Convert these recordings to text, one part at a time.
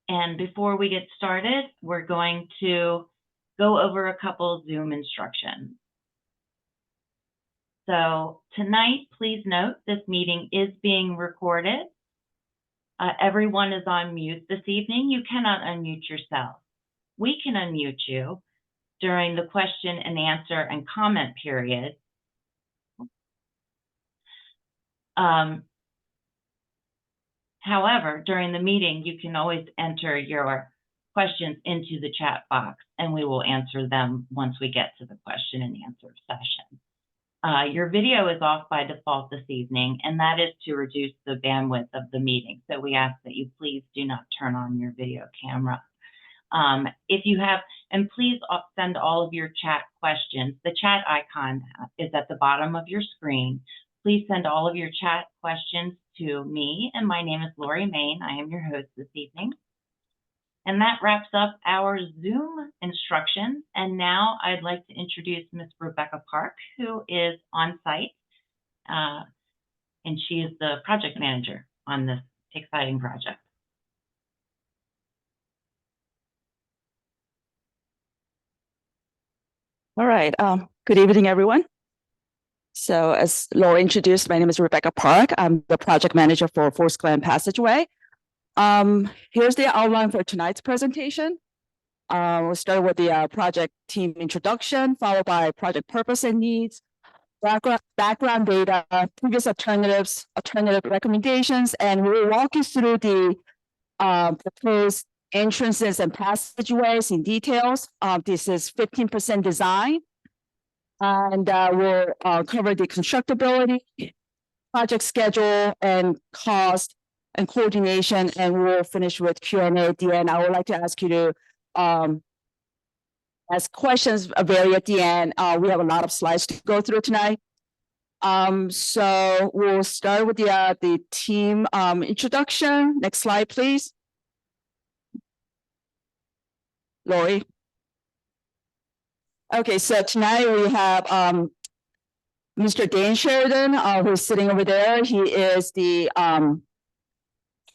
And before we get started, we're going to go over a couple Zoom instructions. So tonight, please note this meeting is being recorded. Everyone is on mute this evening. You cannot unmute yourself. We can unmute you during the question and answer and comment period. However, during the meeting, you can always enter your questions into the chat box and we will answer them once we get to the question and answer session. Your video is off by default this evening, and that is to reduce the bandwidth of the meeting. So we ask that you please do not turn on your video camera. If you have, and please send all of your chat questions. The chat icon is at the bottom of your screen. Please send all of your chat questions to me, and my name is Lori Main. I am your host this evening. And that wraps up our Zoom instructions. And now I'd like to introduce Ms. Rebecca Park, who is on site, and she is the project manager on this exciting project. All right, good evening, everyone. So as Laura introduced, my name is Rebecca Park. I'm the project manager for Glen Passageway. Here's the outline for tonight's presentation. We'll start with the project team introduction, followed by project purpose and needs, background data, previous alternatives, alternative recommendations, and we'll walk you through the proposed entrances and passageways in details. This is 15% design. And we'll cover the constructability, project schedule, and cost and coordination, and we'll finish with Q&A at the end. I would like to ask you to ask questions very at the end. We have a lot of slides to go through tonight. So we'll start with the team introduction. Next slide, please. Lori. Okay, so tonight we have Mr. Dan Sheridan, who's sitting over there. He is the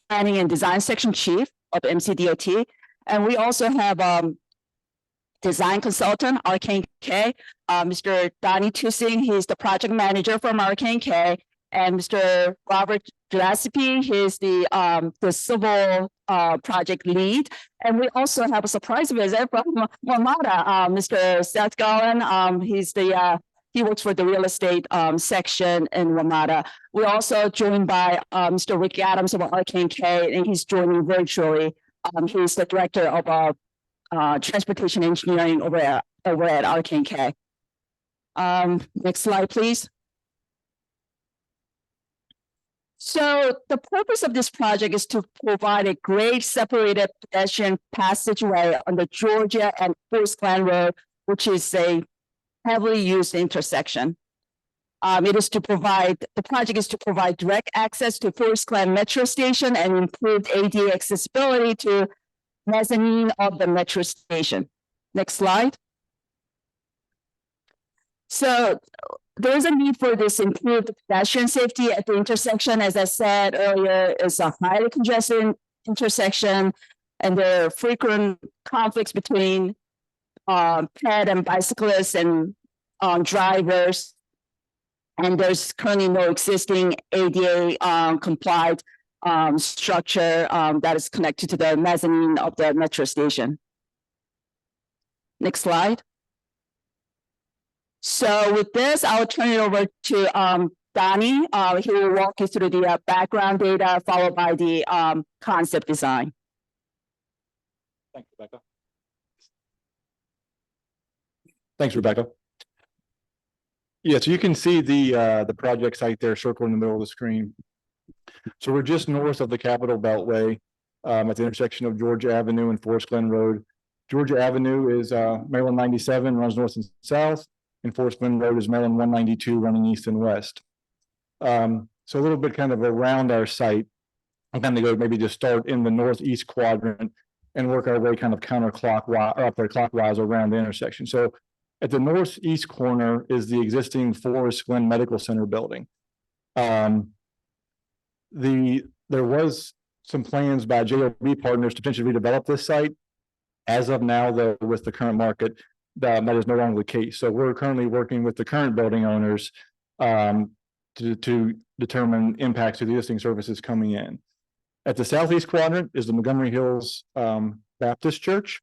Planning and Design Section Chief of MCDOT. And we also have design consultant, RK&K, Mr. Donnie Tusing. He's the project manager from RK&K. And Mr. Robert Gillespie, he's the civil project lead. And we also have a surprise visit from WMATA, Mr. Seth Gallen. He works for the real estate section in WMATA. We're also joined by Mr. Rick Adams of RK&K, and he's joining virtually. He's the director of transportation engineering over at RK&K. Next slide, please. So the purpose of this project is to provide a grade separated pedestrian passageway on the Georgia and Forest Glen Road, which is a heavily used intersection. The project is to provide direct access to Forest Glen Metro Station and improved ADA accessibility to mezzanine of the metro station. Next slide. So there's a need for this improved pedestrian safety at the intersection. As I said earlier, it's a highly congested intersection, and there are frequent conflicts between ped and bicyclists and drivers. And there's currently no existing ADA compliant structure that is connected to the mezzanine of the metro station. Next slide. So with this, I'll turn it over to Donnie. He will walk you through the background data, followed by the concept design. Thanks, Rebecca. Thanks, Rebecca. Yeah, so you can see the project site there circled in the middle of the screen. So we're just north of the Capitol Beltway at the intersection of Georgia Avenue and Forest Glen Road. Georgia Avenue is Maryland 97, runs north and south, and Forest Glen Road is Maryland 192, running east and west. So a little bit kind of around our site. I'm going to go maybe just start in the northeast quadrant and work our way kind of counterclockwise, or up there clockwise around the intersection. So at the northeast corner is the existing Forest Glen Medical Center building. There was some plans by JLB partners to potentially redevelop this site. As of now, though, with the current market, that is no longer the case. So we're currently working with the current building owners to determine impacts to the existing services coming in. At the southeast quadrant is the Montgomery Hills Baptist Church.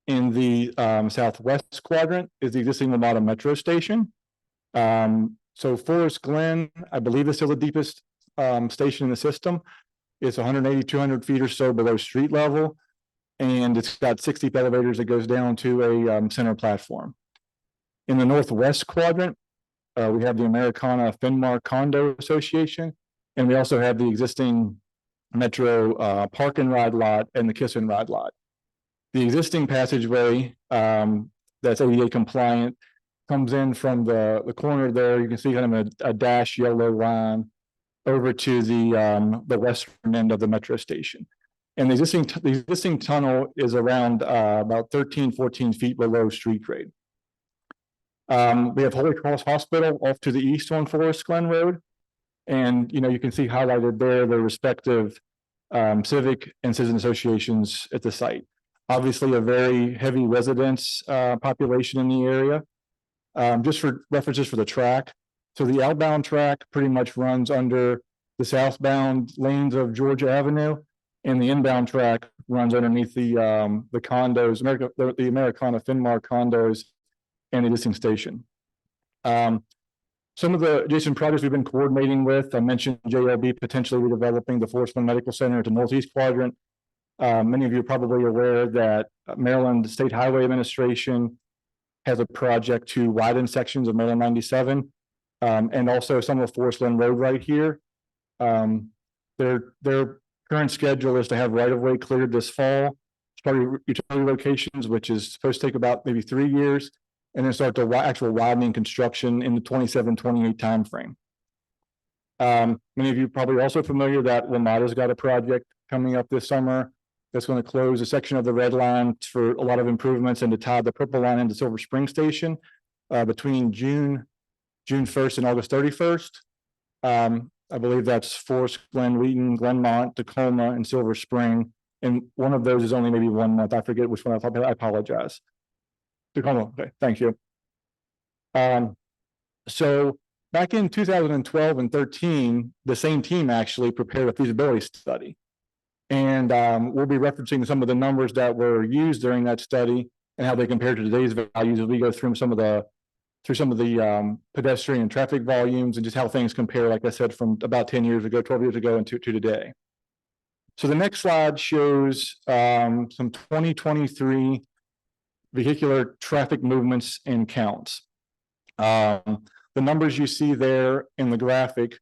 In the southwest quadrant is the existing Ramada Metro Station. So Forest Glen, I believe, is still the deepest station in the system. It's 180, 200 feet or so below street level. And it's got 60 elevators that goes down to a center platform. In the northwest quadrant, we have the Americana Finmar Condo Association, and we also have the existing Metro Park and Ride lot and the Kiss and Ride lot. The existing passageway that's ADA compliant comes in from the corner there. You can see kind of a dash yellow line over to the western end of the metro station. And the existing tunnel is around about 13, 14 feet below street grade. We have Holy Cross Hospital off to the east on Forest Glen Road. And, you know, you can see highlighted there the respective civic and citizen associations at the site. Obviously, a very heavy residence population in the area. Just for references for the track. So the outbound track pretty much runs under the southbound lanes of Georgia Avenue, and the inbound track runs underneath the condos, the Americana Finmar condos and the existing station. Some of the adjacent projects we've been coordinating with, I mentioned JLB potentially redeveloping the Forest Glen Medical Center into Northeast Quadrant. Many of you are probably aware that Maryland State Highway Administration has a project to widen sections of Maryland 97 and also some of Forest Glen Road right here. Their current schedule is to have right-of-way cleared this fall, start utility locations, which is supposed to take about maybe 3 years, and then start the actual widening construction in the 27-28 timeframe. Many of you are probably also familiar that Ramada's got a project coming up this summer that's going to close a section of the red line for a lot of improvements and to tie the purple line into Silver Spring Station between June 1st and August 31st. I believe that's Forest Glen, Wheaton, Glenmont, Tacoma, and Silver Spring. And one of those is only maybe 1 month. I forget which one. I apologize. Tacoma. Okay, thank you. So back in 2012 and 13, the same team actually prepared a feasibility study. And we'll be referencing some of the numbers that were used during that study and how they compare to today's values as we go through some of the pedestrian and traffic volumes and just how things compare, like I said, from about 10 years ago, 12 years ago, and to today. So the next slide shows some 2023 vehicular traffic movements and counts. The numbers you see there in the graphic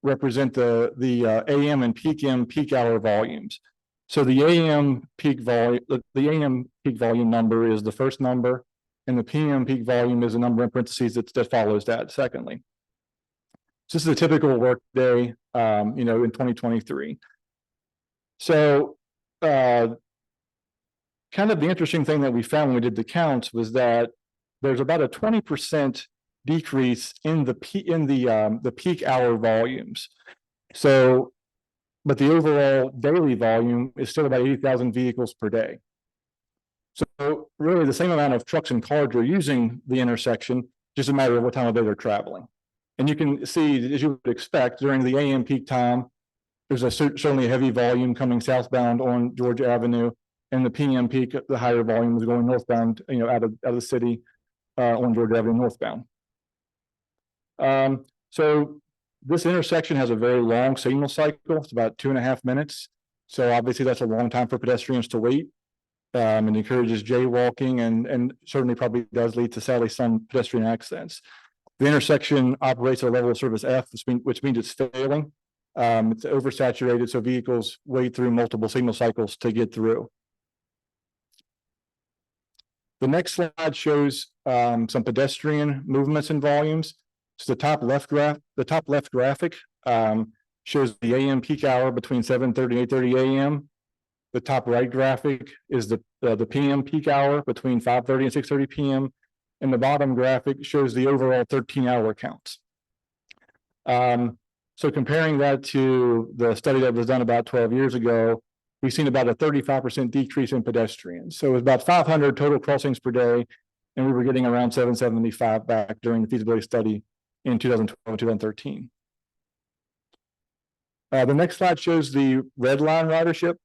represent the AM and peak hour volumes. So the AM peak volume number is the first number, and the PM peak volume is a number in parentheses that follows that secondly. So this is a typical work day, in 2023. So kind of the interesting thing that we found when we did the counts was that there's about a 20% decrease in the peak hour volumes. So, but the overall daily volume is still about 80,000 vehicles per day. So really the same amount of trucks and cars are using the intersection, just a matter of what time of day they're traveling. And you can see, as you would expect, during the AM peak time, there's certainly a heavy volume coming southbound on Georgia Avenue, and the PM peak, the higher volume is going northbound, out of the city on Georgia Avenue northbound. So this intersection has a very long signal cycle. It's about 2.5 minutes. So obviously that's a long time for pedestrians to wait. And encourages jaywalking and certainly probably does lead to sadly some pedestrian accidents. The intersection operates at a level of service F, which means it's failing. It's oversaturated, so vehicles wade through multiple signal cycles to get through. The next slide shows some pedestrian movements and volumes. So the top left graphic shows the AM peak hour between 7:30 and 8:30 a.m. The top right graphic is the PM peak hour between 5:30 and 6:30 p.m. And the bottom graphic shows the overall 13-hour counts. So comparing that to the study that was done about 12 years ago, we've seen about a 35% decrease in pedestrians. So it was about 500 total crossings per day, and we were getting around 775 back during the feasibility study in 2012 and 2013. The next slide shows the red line ridership.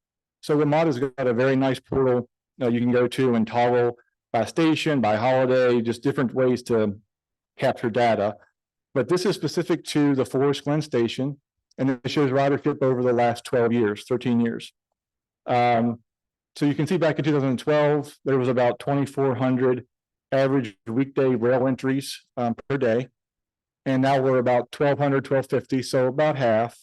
So WMATA's got a very nice portal you can go to and toggle by station, by holiday, just different ways to capture data. But this is specific to the Forest Glen station, and it shows ridership over the last 12 years, 13 years. So you can see back in 2012, there was about 2,400 average weekday rail entries per day. And now we're about 1,200, 1,250, so about half.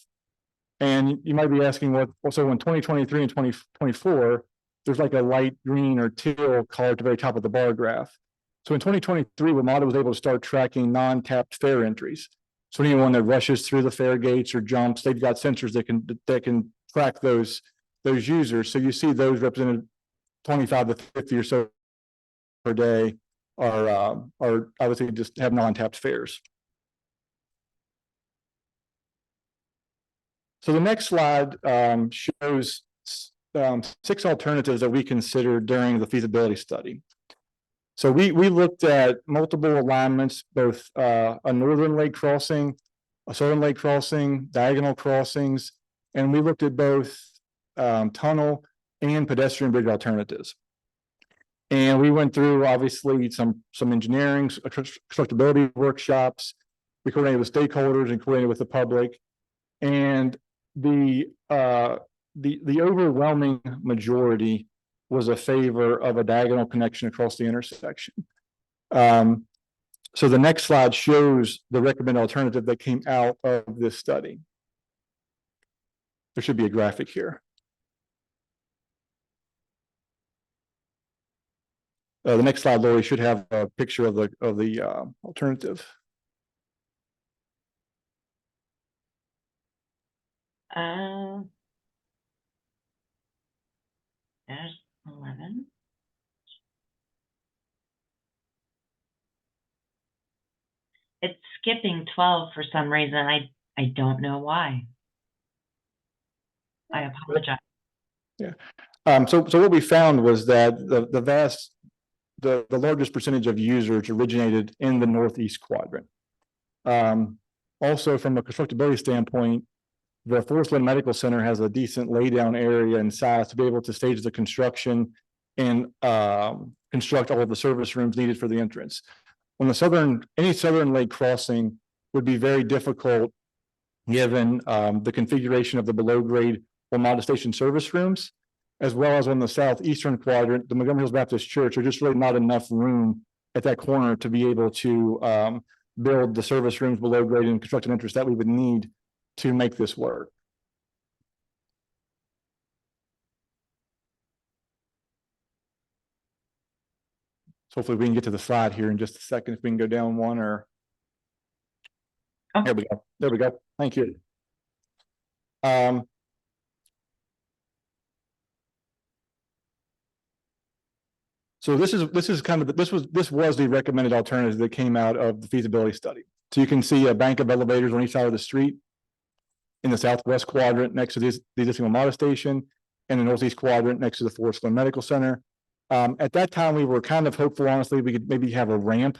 And you might be asking what, so in 2023 and 2024, there's like a light green or teal color at the very top of the bar graph. So in 2023, WMATA was able to start tracking non-tapped fare entries. So anyone that rushes through the fare gates or jumps, they've got sensors that can track those users. So you see those represented 25 to 50 or so per day are I would say just have non-tapped fares. So the next slide shows 6 alternatives that we considered during the feasibility study. So we looked at multiple alignments, both a northern lake crossing, a southern lake crossing, diagonal crossings, and we looked at both tunnel and pedestrian bridge alternatives. And we went through obviously some engineering, constructability workshops. We coordinated with stakeholders and coordinated with the public. And the overwhelming majority was a favor of a diagonal connection across the intersection. So the next slide shows the recommended alternative that came out of this study. There should be a graphic here. The next slide, Lori, should have a picture of the alternative. There's 11. It's skipping 12 for some reason. I don't know why. I apologize. Yeah. So what we found was that the largest percentage of users originated in the northeast quadrant. Also, from a constructability standpoint, the Forest Glen Medical Center has a decent laydown area and size to be able to stage the construction and construct all of the service rooms needed for the entrance. On the any southern lake crossing would be very difficult given the configuration of the below grade WMATA station service rooms, as well as on the southeastern quadrant, the Montgomery Hills Baptist Church, there's just really not enough room at that corner to be able to build the service rooms below grade and construct an entrance that we would need to make this work. So hopefully we can get to the slide here in just a second. If we can go down one or. Oh. There we go. There we go. Thank you. So this is kind of this was the recommended alternative that came out of the feasibility study. So you can see a bank of elevators on each side of the street in the southwest quadrant next to the existing WMATA station, and the northeast quadrant next to the Forest Glen Medical Center. At that time, we were kind of hopeful, honestly, we could maybe have a ramp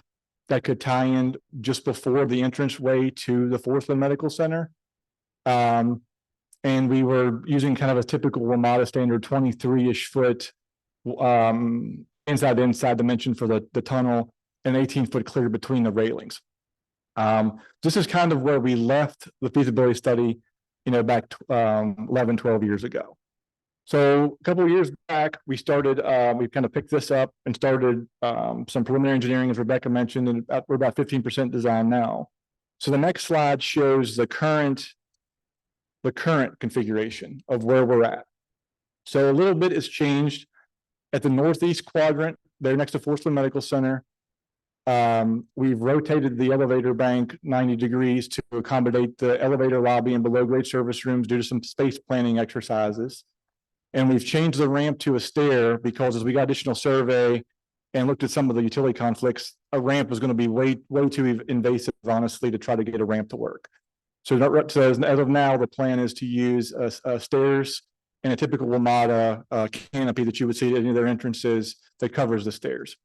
that could tie in just before the entranceway to the Forest Glen Medical Center. And we were using kind of a typical WMATA standard 23-ish foot inside to inside dimension for the tunnel, and 18-foot clear between the railings. This is kind of where we left the feasibility study, back 11, 12 years ago. So a couple of years back, we started, we kind of picked this up and started some preliminary engineering, as Rebecca mentioned, and we're about 15% design now. So the next slide shows the current configuration of where we're at. So a little bit has changed at the northeast quadrant, there next to Forest Glen Medical Center. We've rotated the elevator bank 90 degrees to accommodate the elevator lobby and below grade service rooms due to some space planning exercises. And we've changed the ramp to a stair because as we got additional survey and looked at some of the utility conflicts, a ramp was going to be way too invasive, honestly, to try to get a ramp to work. So as of now, the plan is to use stairs and a typical WMATA canopy that you would see at any of their entrances that covers the stairs.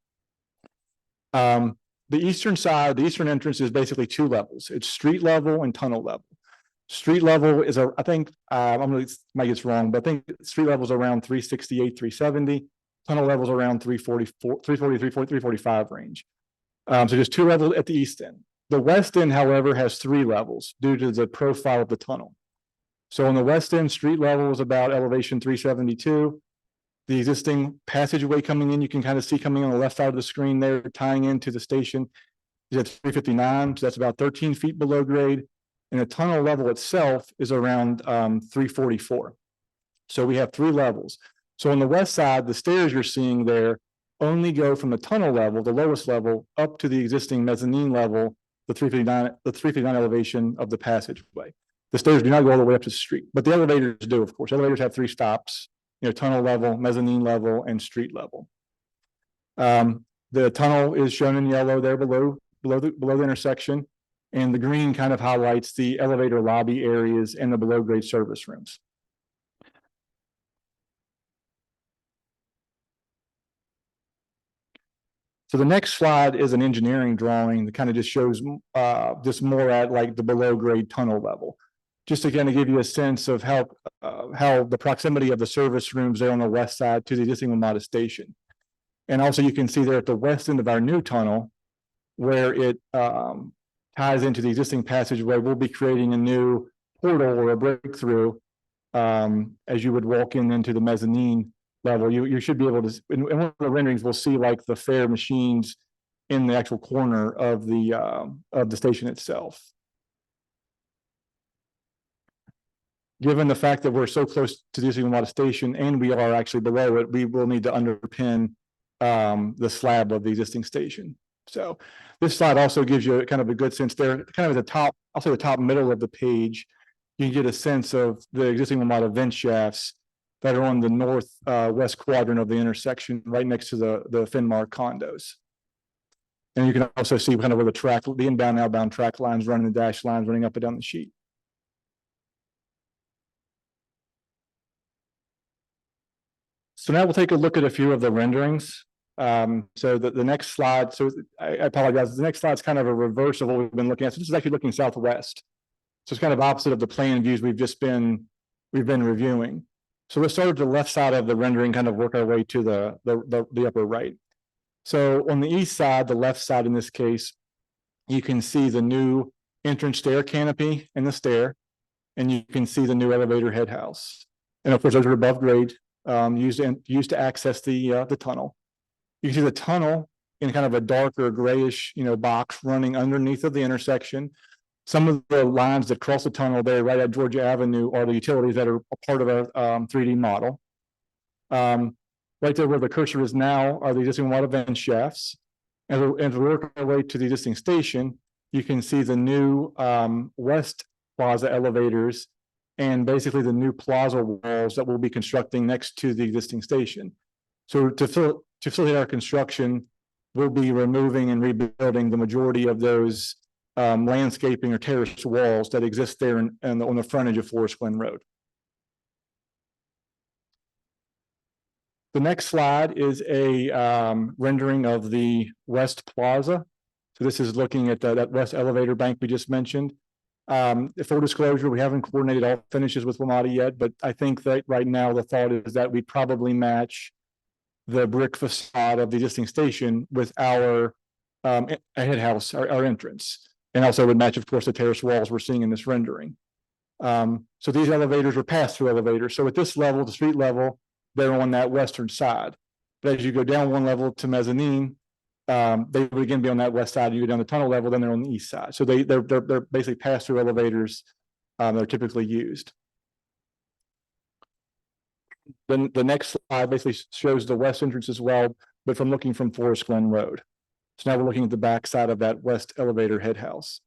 The eastern side, the eastern entrance is basically two levels. It's street level and tunnel level. Street level is I think might get wrong, but I think street level is around 368, 370. Tunnel levels around 344, 340, 345 range. So just two levels at the east end. The west end, however, has three levels due to the profile of the tunnel. So on the west end, street level is about elevation 372. The existing passageway coming in, you can kind of see coming on the left side of the screen there, tying into the station is at 359. So that's about 13 feet below grade. And the tunnel level itself is around 344. So we have three levels. So on the west side, the stairs you're seeing there only go from the tunnel level, the lowest level, up to the existing mezzanine level, the 359 elevation of the passageway. The stairs do not go all the way up to the street, but the elevators do, of course. Elevators have three stops, tunnel level, mezzanine level, and street level. The tunnel is shown in yellow there below the intersection, and the green kind of highlights the elevator lobby areas and the below grade service rooms. So the next slide is an engineering drawing that kind of just shows just more at like the below grade tunnel level, just to kind of give you a sense of how the proximity of the service rooms there on the west side to the existing WMATA station. And also you can see there at the west end of our new tunnel where it ties into the existing passageway, we'll be creating a new portal or a breakthrough as you would walk into the mezzanine level. You should be able to, in one of the renderings, we'll see like the fare machines in the actual corner of the station itself. Given the fact that we're so close to the WMATA station and we are actually below it, we will need to underpin the slab of the existing station. So this slide also gives you kind of a good sense there, kind of at the top, I'll say the top middle of the page, you can get a sense of the existing WMATA vent shafts that are on the northwest quadrant of the intersection, right next to the Finmar condos. And you can also see kind of where the inbound and outbound track lines running, the dash lines running up and down the sheet. So now we'll take a look at a few of the renderings. So the next slide, so I apologize, the next slide is kind of a reverse of what we've been looking at. So this is actually looking southwest. So it's kind of opposite of the plan views we've been reviewing. So let's start at the left side of the rendering, kind of work our way to the upper right. So on the east side, the left side in this case, you can see the new entrance stair canopy and the stair, and you can see the new elevator head house. And of course, those are above grade, used to access the tunnel. You can see the tunnel in kind of a darker grayish, box running underneath of the intersection. Some of the lines that cross the tunnel there right at Georgia Avenue are the utilities that are a part of our 3D model. Right there where the cursor is now are the existing WMATA vent shafts. And as we work our way to the existing station, you can see the new West Plaza elevators and basically the new plaza walls that we'll be constructing next to the existing station. So to facilitate our construction, we'll be removing and rebuilding the majority of those landscaping or terrace walls that exist there on the frontage of Forest Glen Road. The next slide is a rendering of the West Plaza. So this is looking at that west elevator bank we just mentioned. Full disclosure, we haven't coordinated all finishes with WMATA yet, but I think that right now the thought is that we probably match the brick facade of the existing station with our head house, our entrance. And also would match, of course, the terrace walls we're seeing in this rendering. So these elevators are pass-through elevators. So at this level, the street level, they're on that western side. But as you go down one level to mezzanine, they would again be on that west side. You go down the tunnel level, then they're on the east side. So they're basically pass-through elevators that are typically used. Then the next slide basically shows the west entrance as well, but looking from Forest Glen Road. So now we're looking at the back side of that west elevator head house.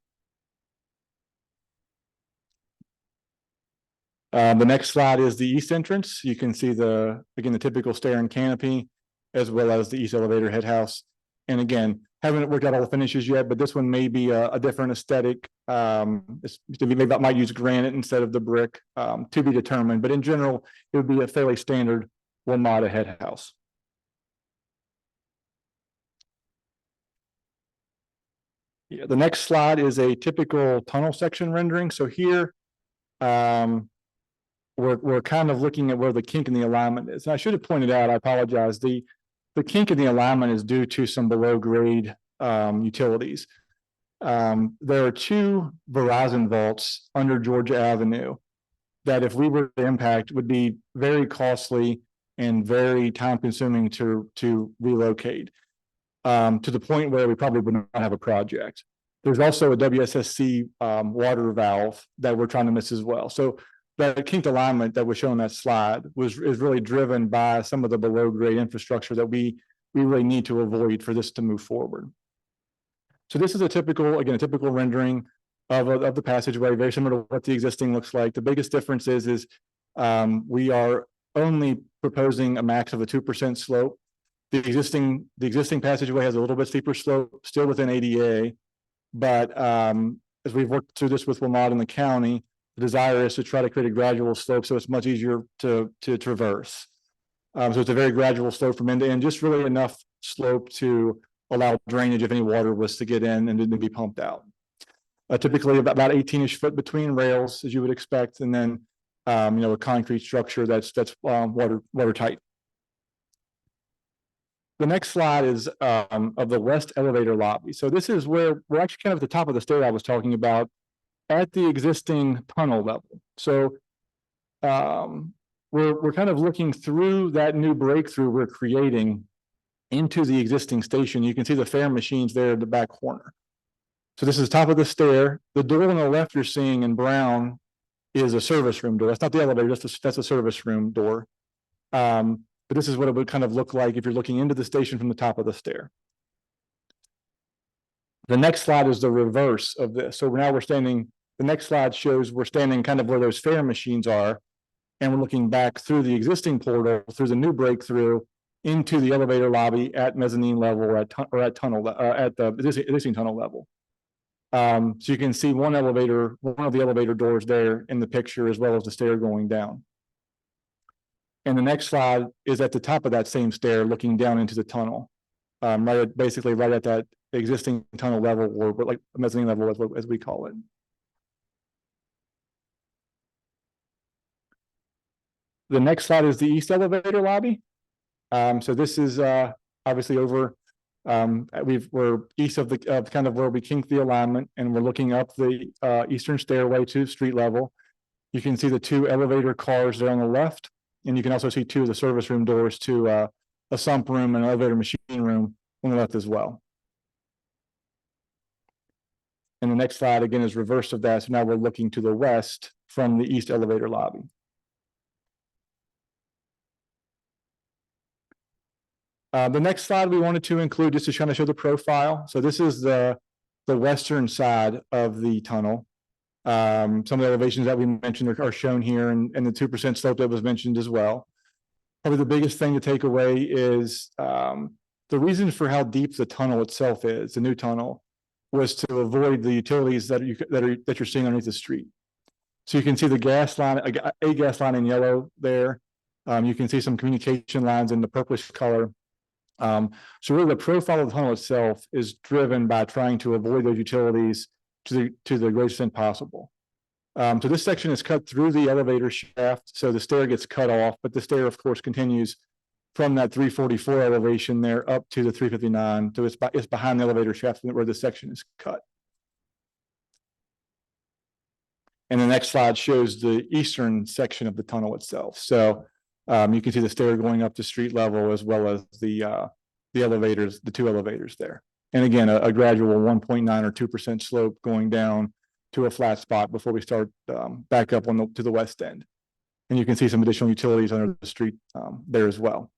The next slide is the east entrance. You can see the typical stair and canopy, as well as the east elevator head house. And again, haven't worked out all the finishes yet, but this one may be a different aesthetic. Maybe that might use granite instead of the brick, to be determined. But in general, it would be a fairly standard WMATA head house. Yeah, the next slide is a typical tunnel section rendering. So here, we're kind of looking at where the kink in the alignment is. And I should have pointed out, I apologize, the kink in the alignment is due to some below grade utilities. There are two Verizon vaults under Georgia Avenue that, if we were to impact, would be very costly and very time consuming to relocate, to the point where we probably would not have a project. There's also a WSSC water valve that we're trying to miss as well. So that kinked alignment that was shown on that slide is really driven by some of the below grade infrastructure that we really need to avoid for this to move forward. So this is a typical rendering of the passageway, very similar to what the existing looks like. The biggest difference is we are only proposing a max of a 2% slope. The existing passageway has a little bit steeper slope, still within ADA, but as we've worked through this with WMATA and the county, the desire is to try to create a gradual slope so it's much easier to traverse. So it's a very gradual slope from end to end, just really enough slope to allow drainage if any water was to get in and then be pumped out. Typically about 18-ish foot between rails, as you would expect, and then a concrete structure that's watertight. The next slide is of the west elevator lobby. So this is where we're actually kind of at the top of the stair I was talking about, at the existing tunnel level. So we're kind of looking through that new breakthrough we're creating into the existing station. You can see the fare machines there in the back corner. So this is the top of the stair. The door on the left you're seeing in brown is a service room door. That's not the elevator, that's a service room door. But this is what it would kind of look like if you're looking into the station from the top of the stair. The next slide is the reverse of this. So now the next slide shows we're standing kind of where those fare machines are, and we're looking back through the existing portal, through the new breakthrough, into the elevator lobby at mezzanine level or at the existing tunnel level. So you can see one of the elevator doors there in the picture, as well as the stair going down. And the next slide is at the top of that same stair, looking down into the tunnel, basically right at that existing tunnel level, or like mezzanine level, as we call it. The next slide is the east elevator lobby. So this is obviously over. We're east of kind of where we kinked the alignment, and we're looking up the eastern stairway to street level. You can see the two elevator cars there on the left, and you can also see two of the service room doors to a sump room and an elevator machine room on the left as well. And the next slide again is reverse of that. So now we're looking to the west from the east elevator lobby. The next slide we wanted to include just to kind of show the profile. So this is the western side of the tunnel. Some of the elevations that we mentioned are shown here, and the 2% slope that was mentioned as well. Probably the biggest thing to take away is the reason for how deep the tunnel itself is, the new tunnel, was to avoid the utilities that you're seeing underneath the street. So you can see the gas line, a gas line in yellow there. You can see some communication lines in the purplish color. So really the profile of the tunnel itself is driven by trying to avoid those utilities to the greatest extent possible. So this section is cut through the elevator shaft, so the stair gets cut off, but the stair of course continues from that 344 elevation there up to the 359. So it's behind the elevator shaft where this section is cut. And the next slide shows the eastern section of the tunnel itself. So you can see the stair going up to street level, as well as the elevators, the two elevators there. And again, a gradual 1.9 or 2% slope going down to a flat spot before we start back up to the west end. And you can see some additional utilities under the street there as well.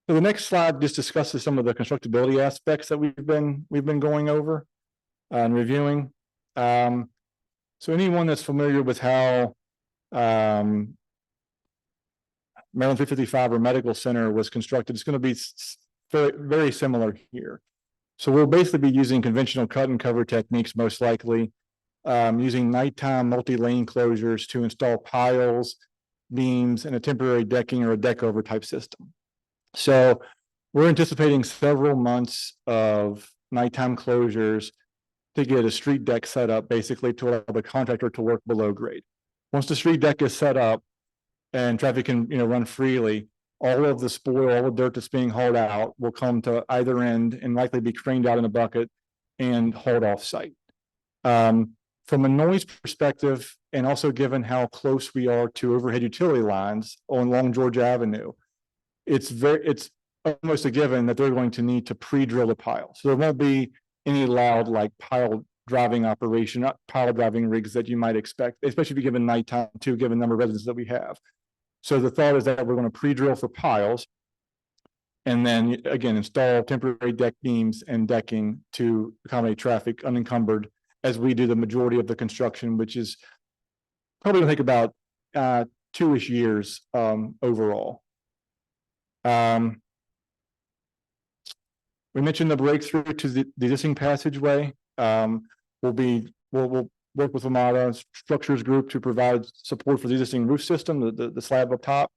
So the next slide just discusses some of the constructability aspects that we've been going over and reviewing. So anyone that's familiar with how Maryland 355 or Medical Center was constructed. It's going to be very, very similar here. So we'll basically be using conventional cut and cover techniques, most likely, using nighttime multi-lane closures to install piles, beams, and a temporary decking or a deck over type system. So we're anticipating several months of nighttime closures to get a street deck set up, basically to allow the contractor to work below grade. Once the street deck is set up and traffic can, run freely, all of the spoil, all the dirt that's being hauled out will come to either end and likely be craned out in a bucket and hauled off site. From a noise perspective, and also given how close we are to overhead utility lines along Georgia Avenue, it's almost a given that they're going to need to pre-drill the pile. So there won't be any loud pile driving rigs that you might expect, especially if you given nighttime too, given the number of residents that we have. So the thought is that we're going to pre-drill for piles and then again, install temporary deck beams and decking to accommodate traffic unencumbered as we do the majority of the construction, which is probably going to take about 2-ish years overall. We mentioned the breakthrough to the existing passageway. We'll work with Amada Structures Group to provide support for the existing roof system, the slab up top.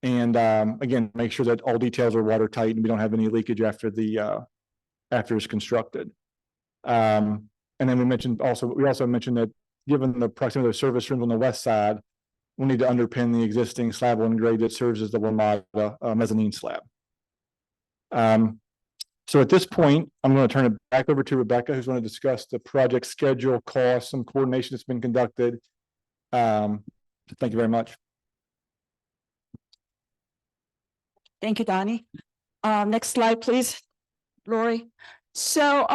And again, make sure that all details are watertight and we don't have any leakage after it's constructed. And then we also mentioned that given the proximity of service rooms on the west side, we'll need to underpin the existing slab on grade that serves as the Amada mezzanine slab. So at this point, I'm going to turn it back over to Rebecca, who's going to discuss the project schedule, costs, some coordination that's been conducted. Thank you very much. Thank you, Donnie. Next slide, please, Lori. So,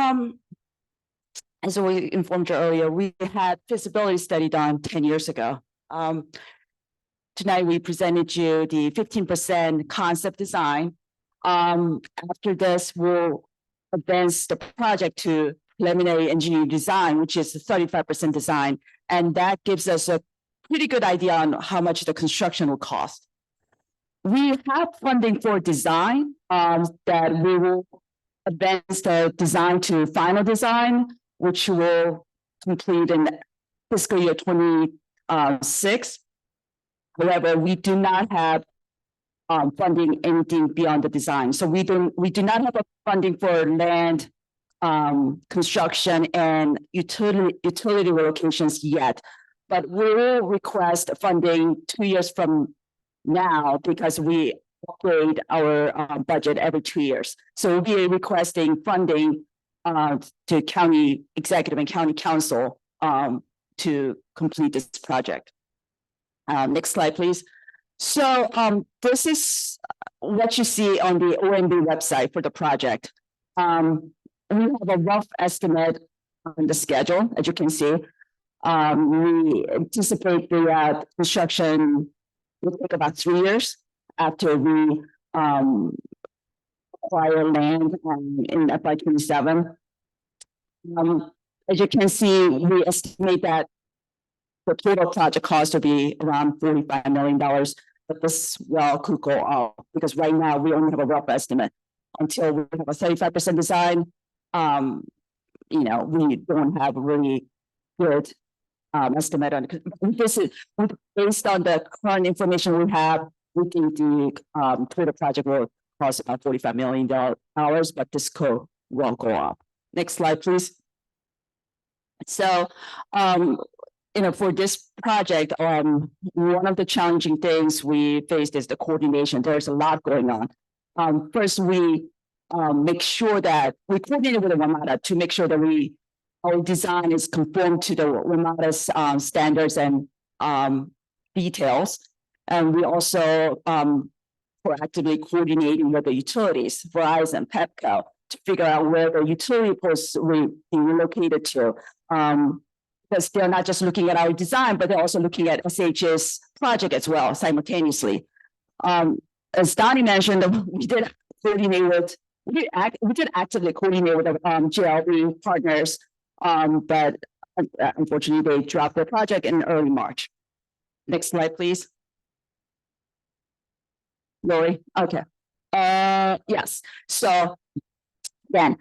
as we informed you earlier, we had feasibility study done 10 years ago. Tonight, we presented you the 15% concept design. After this, we'll advance the project to preliminary engineering design, which is 35% design. And that gives us a pretty good idea on how much the construction will cost. We have funding for design that we will advance the design to final design, which will complete in fiscal year 26. However, we do not have funding anything beyond the design. So we do not have a funding for land construction and utility relocations yet, but we will request funding 2 years from now because we upgrade our budget every 2 years. So we'll be requesting funding to county executive and county council to complete this project. Next slide, please. So this is what you see on the OMB website for the project. We have a rough estimate on the schedule, as you can see. We anticipate the construction will take about 3 years after we acquire land in FY 27. As you can see, we estimate that the total project cost will be around $45 million. But this could go up because right now we only have a rough estimate. Until we have a 35% design, we don't have a really good estimate on it. This is based on the current information we have. We think the total project will cost about $45 million, but this could well go up. Next slide, please. So, for this project, one of the challenging things we faced is the coordination. There's a lot going on. First, we make sure that we coordinate with the WMATA to make sure that our design is conformed to the WMATA's standards and details. And we also proactively coordinating with the utilities, Verizon, Pepco, to figure out where the utility posts will be relocated to. Because they're not just looking at our design, but they're also looking at SH's project as well simultaneously. As Donnie mentioned, we did actively coordinate with the GLB partners, but unfortunately they dropped their project in early March. Next slide, please. Lori, okay. Yes, so then,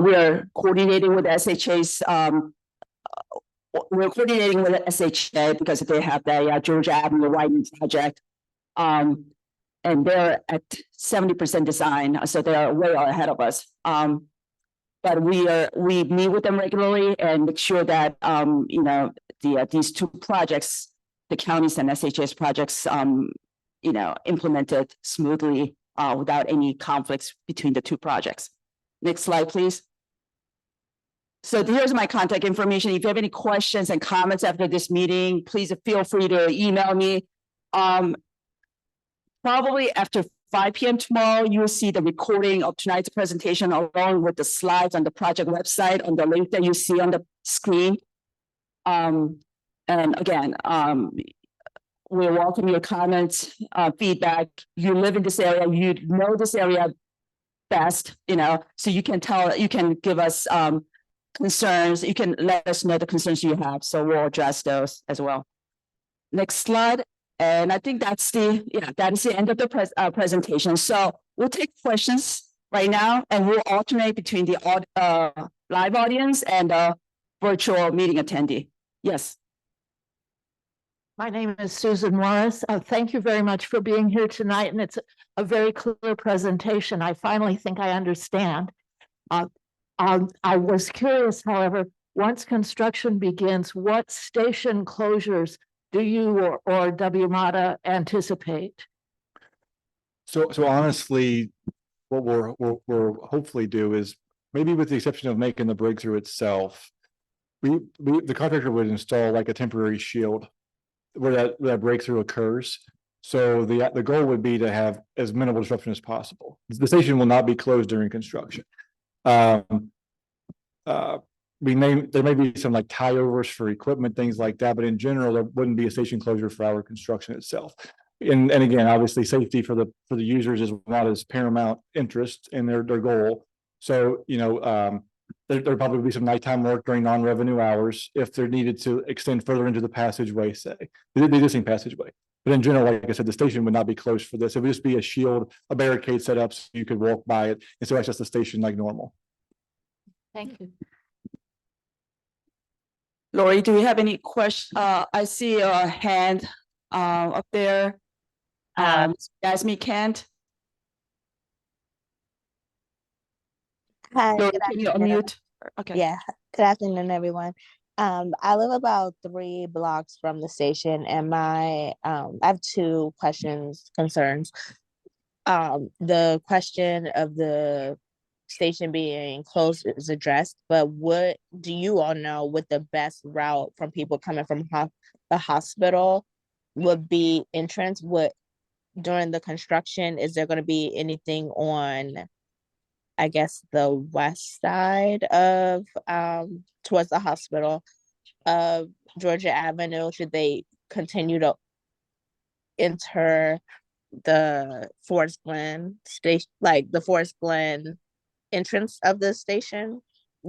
we are coordinating with SHA's, we're coordinating with SHA because they have the Georgia Avenue widening project. And they're at 70% design, so they are way ahead of us. But we meet with them regularly and make sure that, you know, these two projects, the counties and SHS projects, you know, implemented smoothly, without any conflicts between the two projects. Next slide, please. So here's my contact information. If you have any questions and comments after this meeting, please feel free to email me. Probably after 5 p.m. tomorrow, you will see the recording of tonight's presentation along with the slides on the project website on the link that you see on the screen. And again, we welcome your comments, feedback. You live in this area, you know this area best, you know, so you can give us concerns, you can let us know the concerns you have, so we'll address those as well. Next slide. And I think that is the end of the presentation. So we'll take questions right now and we'll alternate between the live audience and virtual meeting attendee. Yes. My name is Susan Morris. Thank you very much for being here tonight. And it's a very clear presentation. I finally think I understand. I was curious, however, once construction begins, what station closures do you or WMATA anticipate? So honestly, what we'll hopefully do is, maybe with the exception of making the breakthrough itself, the contractor would install like a temporary shield where that breakthrough occurs. So the goal would be to have as minimal disruption as possible. The station will not be closed during construction. There may be some like tie-overs for equipment, things like that, but in general, there wouldn't be a station closure for our construction itself. And again, obviously, safety for the users is not as paramount interest in their goal. So, you know, there'll probably be some nighttime work during non-revenue hours if they're needed to extend further into the passageway, say the existing passageway. But in general, like I said, the station would not be closed for this. It would just be a shield, a barricade set up so you could walk by it and still access the station like normal. Thank you. Lori, do we have any questions? I see a hand up there. Jasmine Kent. Hi, Lori, good can you afternoon. unmute? Okay. Yeah, good afternoon, everyone. I live about 3 blocks from the station, and I have 2 concerns. The question of the station being closed is addressed, but what do you all know what the best route from people coming from the hospital would be entrance? During the construction, is there going to be anything on, I guess, the west side of towards the hospital of Georgia Avenue? Should they continue to enter the Forest Glen station, like the Forest Glen entrance of the station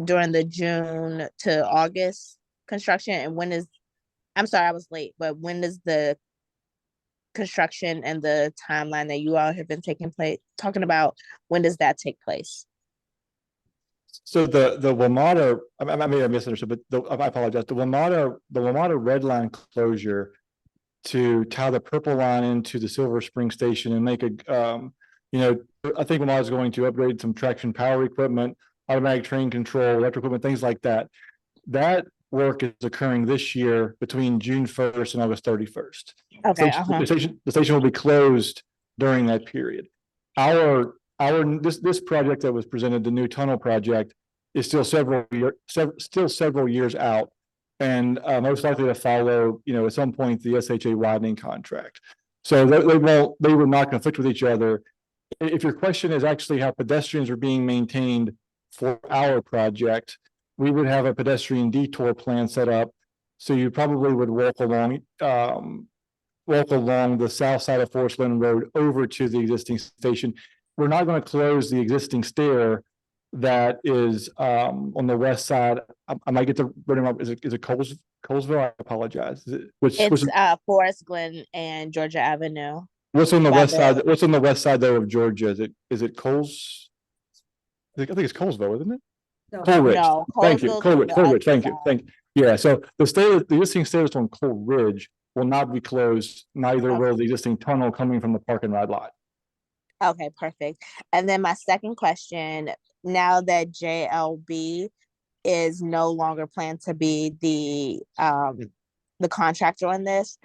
during the June to August construction? And I'm sorry, I was late, but when is the construction and the timeline that you all have been talking about, when does that take place? So the WMATA, I may have misunderstood, but I apologize. The WMATA red line closure to tie the purple line into the Silver Spring station and make a, you know, I think WMATA is going to upgrade some traction power equipment, automatic train control, electric equipment, things like that. That work is occurring this year between June 1st and August 31st. Okay. The station will be closed during that period. This project that was presented, the new tunnel project, is still several years out, and most likely to follow, you know, at some point the SHA widening contract. So they will not conflict with each other. If your question is actually how pedestrians are being maintained for our project, we would have a pedestrian detour plan set up. So you probably would walk along the south side of Forest Glen Road over to the existing station. We're not going to close the existing stair that is on the west side. I might get the running up. Is it Colesville? I apologize. It's Forest Glen and Georgia Avenue. What's on the west Rather- side? What's on the west side though of Georgia? Is it Coles? I think it's Colesville, isn't it? Coleridge. No, Thank you. Colesville's on Coleridge. the Coleridge. other Thank you. side. Thank you. Yeah. So the existing status on Coleridge will not be closed. Neither will the existing tunnel coming from the park and ride lot. Okay, perfect. And then my second question, now that JLB is no longer planned to be the contractor on this,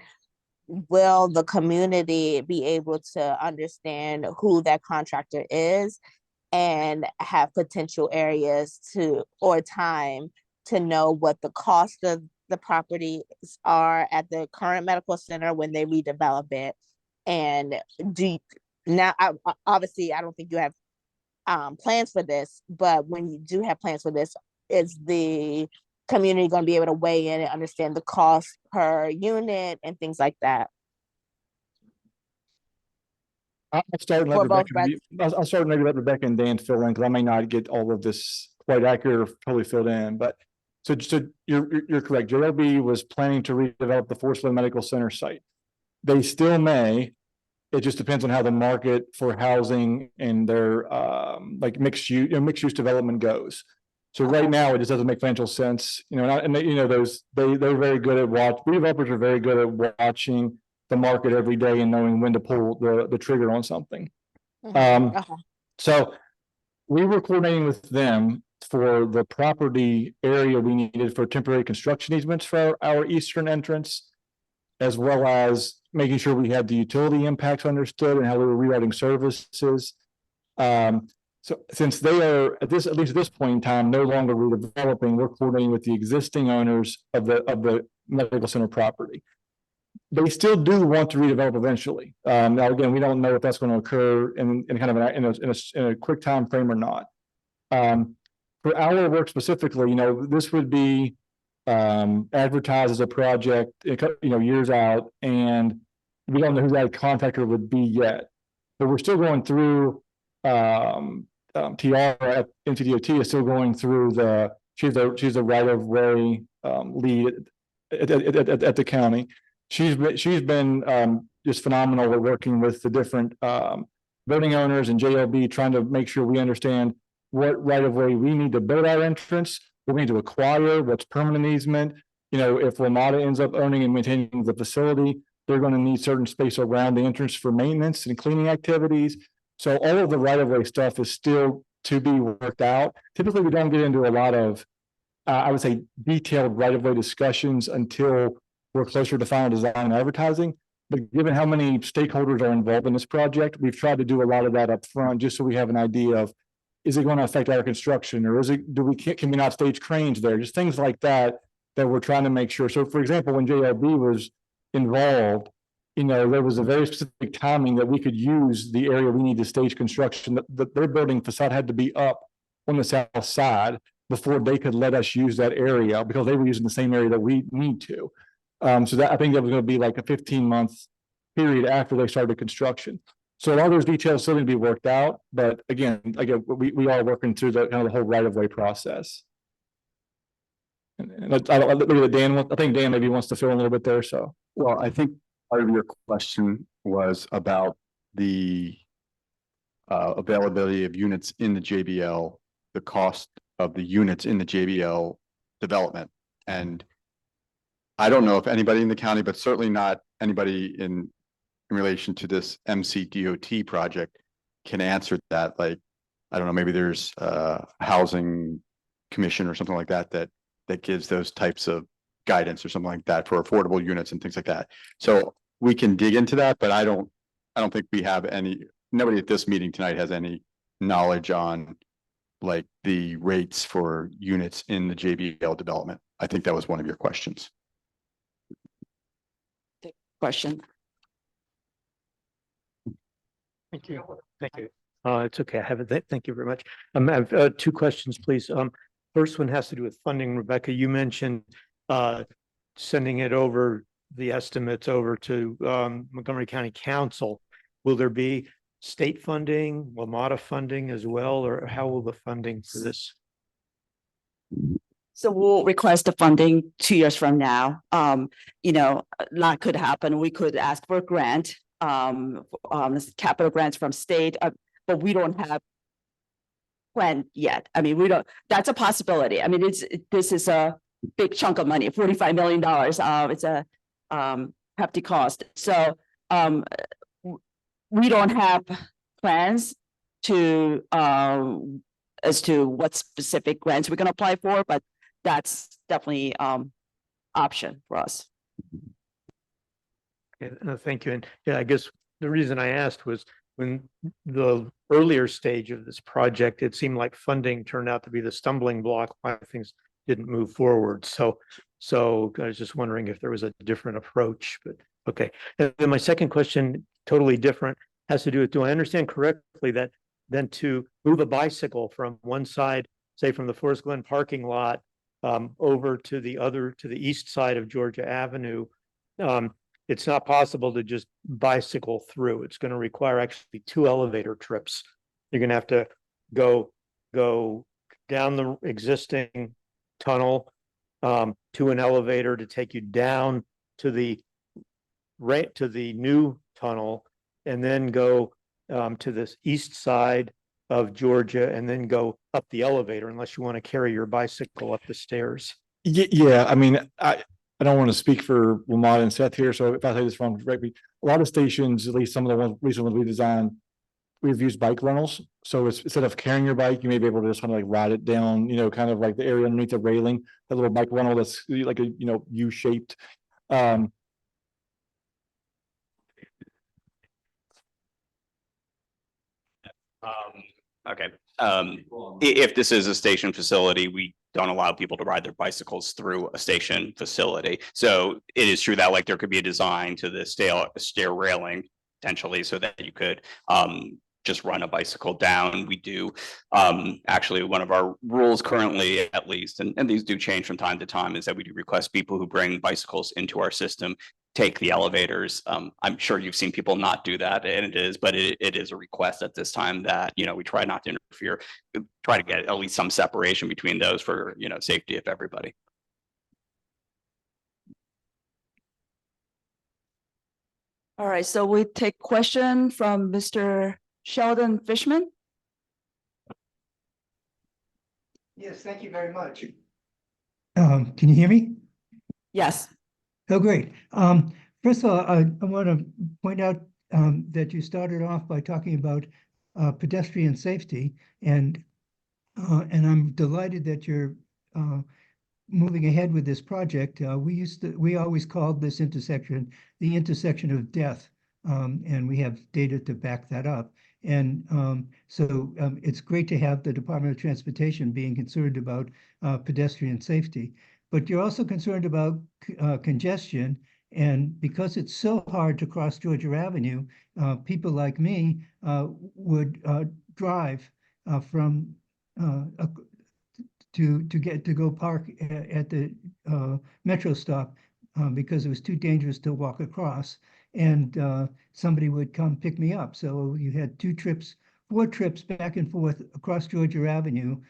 will the community be able to understand who that contractor is and have potential areas to, or time to know what the cost of the properties are at the current medical center when they redevelop it? And obviously, I don't think you have plans for this, but when you do have plans for this, is the community going to be able to weigh in and understand the cost per unit and things like that? I'll start and let For both Rebecca, I'll start and maybe let Rebecca and Dan fill in because I may not get all of this quite accurate or totally filled in. But so you're correct. JLB was planning to redevelop the Forest Lawn Medical Center site. They still may. It just depends on how the market for housing and their like mixed use development goes. So right now, it just doesn't make financial sense, and they're very good at redevelopers are very good at watching the market every day and knowing when to pull the trigger on something. So we were coordinating with them for the property area we needed for temporary construction easements for our eastern entrance, as well as making sure we had the utility impacts understood and how we were rewriting services. So since they are at least at this point in time, no longer redeveloping, we're coordinating with the existing owners of the medical center property. They still do want to redevelop eventually. Now, again, we don't know if that's going to occur in kind of in a quick time frame or not. For our work specifically, this would be advertised as a project, years out, and we don't know who that contractor would be yet. But we're still going through TR at NCDOT is still going through she's the right of way lead at the county. She's been just phenomenal at working with the different voting owners and JLB, trying to make sure we understand what right of way we need to build our entrance, what we need to acquire, what's permanent easement. If Ramada ends up owning and maintaining the facility, they're going to need certain space around the entrance for maintenance and cleaning activities. So all of the right of way stuff is still to be worked out. Typically, we don't get into a lot of, I would say, detailed right of way discussions until we're closer to final design and advertising. But given how many stakeholders are involved in this project, we've tried to do a lot of that up front, just so we have an idea of, is it going to affect our construction, or can we not stage cranes there? Just things like that we're trying to make sure. So for example, when JLB was involved, there was a very specific timing that we could use the area we need to stage construction. Their building facade had to be up on the south side before they could let us use that area, because they were using the same area that we need to. So that, I think that was going to be like a 15-month period after they started construction. So a lot of those details still need to be worked out, but again, we are working through the whole right of way process. And I think Dan maybe wants to fill in a little bit there. So, well, I think part of your question was about the availability of units in the JBL, the cost of the units in the JBL development. And I don't know if anybody in the county, but certainly not anybody in relation to this MCDOT project can answer that. Like, I don't know, maybe there's a housing commission or something like that that gives those types of guidance or something like that for affordable units and things like that. So we can dig into that, but I don't think we have nobody at this meeting tonight has any knowledge on like the rates for units in the JBL development. I think that was one of your questions. Question. Thank you. Thank you. It's okay. I have it. Thank you very much. I have two questions, please. First one has to do with funding. Rebecca, you mentioned sending the estimates over to Montgomery County Council. Will there be state funding, WMATA funding as well, or how will the funding for this? So we'll request the funding 2 years from now. A lot could happen. We could ask for a grant capital grants from state, but we don't have plan yet. I mean, we don't, that's a possibility. I mean, this is a big chunk of money, $45 million. It's a hefty cost. So we don't have plans to as to what specific grants we're going to apply for, but that's definitely option for us. Okay, thank you. And yeah, I guess the reason I asked was when the earlier stage of this project, it seemed like funding turned out to be the stumbling block why things didn't move forward. So I was just wondering if there was a different approach, but okay. And then my second question, totally different, has to do with, do I understand correctly that then to move a bicycle from one side, say from the Forest Glen parking lot over to the east side of Georgia Avenue, it's not possible to just bicycle through. It's going to require actually 2 elevator trips. You're going to have to go down the existing tunnel to an elevator to take you down to the new tunnel, and then go to this east side of Georgia, and then go up the elevator, unless you want to carry your bicycle up the stairs. Yeah, I mean, I don't want to speak for Lamont and Seth here, so if I say this wrong, right, a lot of stations, at least some of the recent ones we designed, we've used bike rentals. So it's instead of carrying your bike, you may be able to just kind of like ride it down, kind of like the area underneath the railing, that little bike rental that's like a, U-shaped. Okay. If this is a station facility, we don't allow people to ride their bicycles through a station facility. So it is true that like there could be a design to the stair railing potentially so that you could just run a bicycle down. We do actually, one of our rules currently, at least, and these do change from time to time, is that we do request people who bring bicycles into our system take the elevators. I'm sure you've seen people not do that, and it is a request at this time that, we try not to interfere, try to get at least some separation between those for, safety of everybody. All right, so we take question from Mr. Sheldon Fishman. Yes, thank you very much. Can you hear me? Yes. Oh, great. First of all, I want to point out that you started off by talking about pedestrian safety, and I'm delighted that you're moving ahead with this project. We always called this intersection the intersection of death, and we have data to back that up. And so it's great to have the Department of Transportation being concerned about pedestrian safety. But you're also concerned about congestion, and because it's so hard to cross Georgia Avenue, people like me would drive from to go park at the metro stop because it was too dangerous to walk across, and somebody would come pick me up. So you had 4 trips back and forth across Georgia Avenue.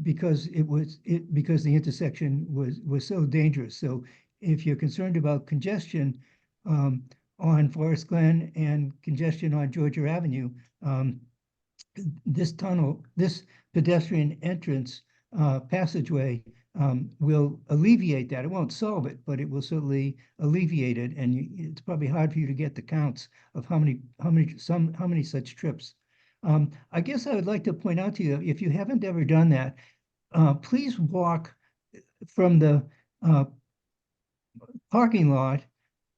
Because the intersection was so dangerous. So if you're concerned about congestion on Forest Glen and congestion on Georgia Avenue, this pedestrian entrance passageway will alleviate that. It won't solve it, but it will certainly alleviate it. And it's probably hard for you to get the counts of how many such trips. I guess I would like to point out to you, if you haven't ever done that, please walk from the parking lot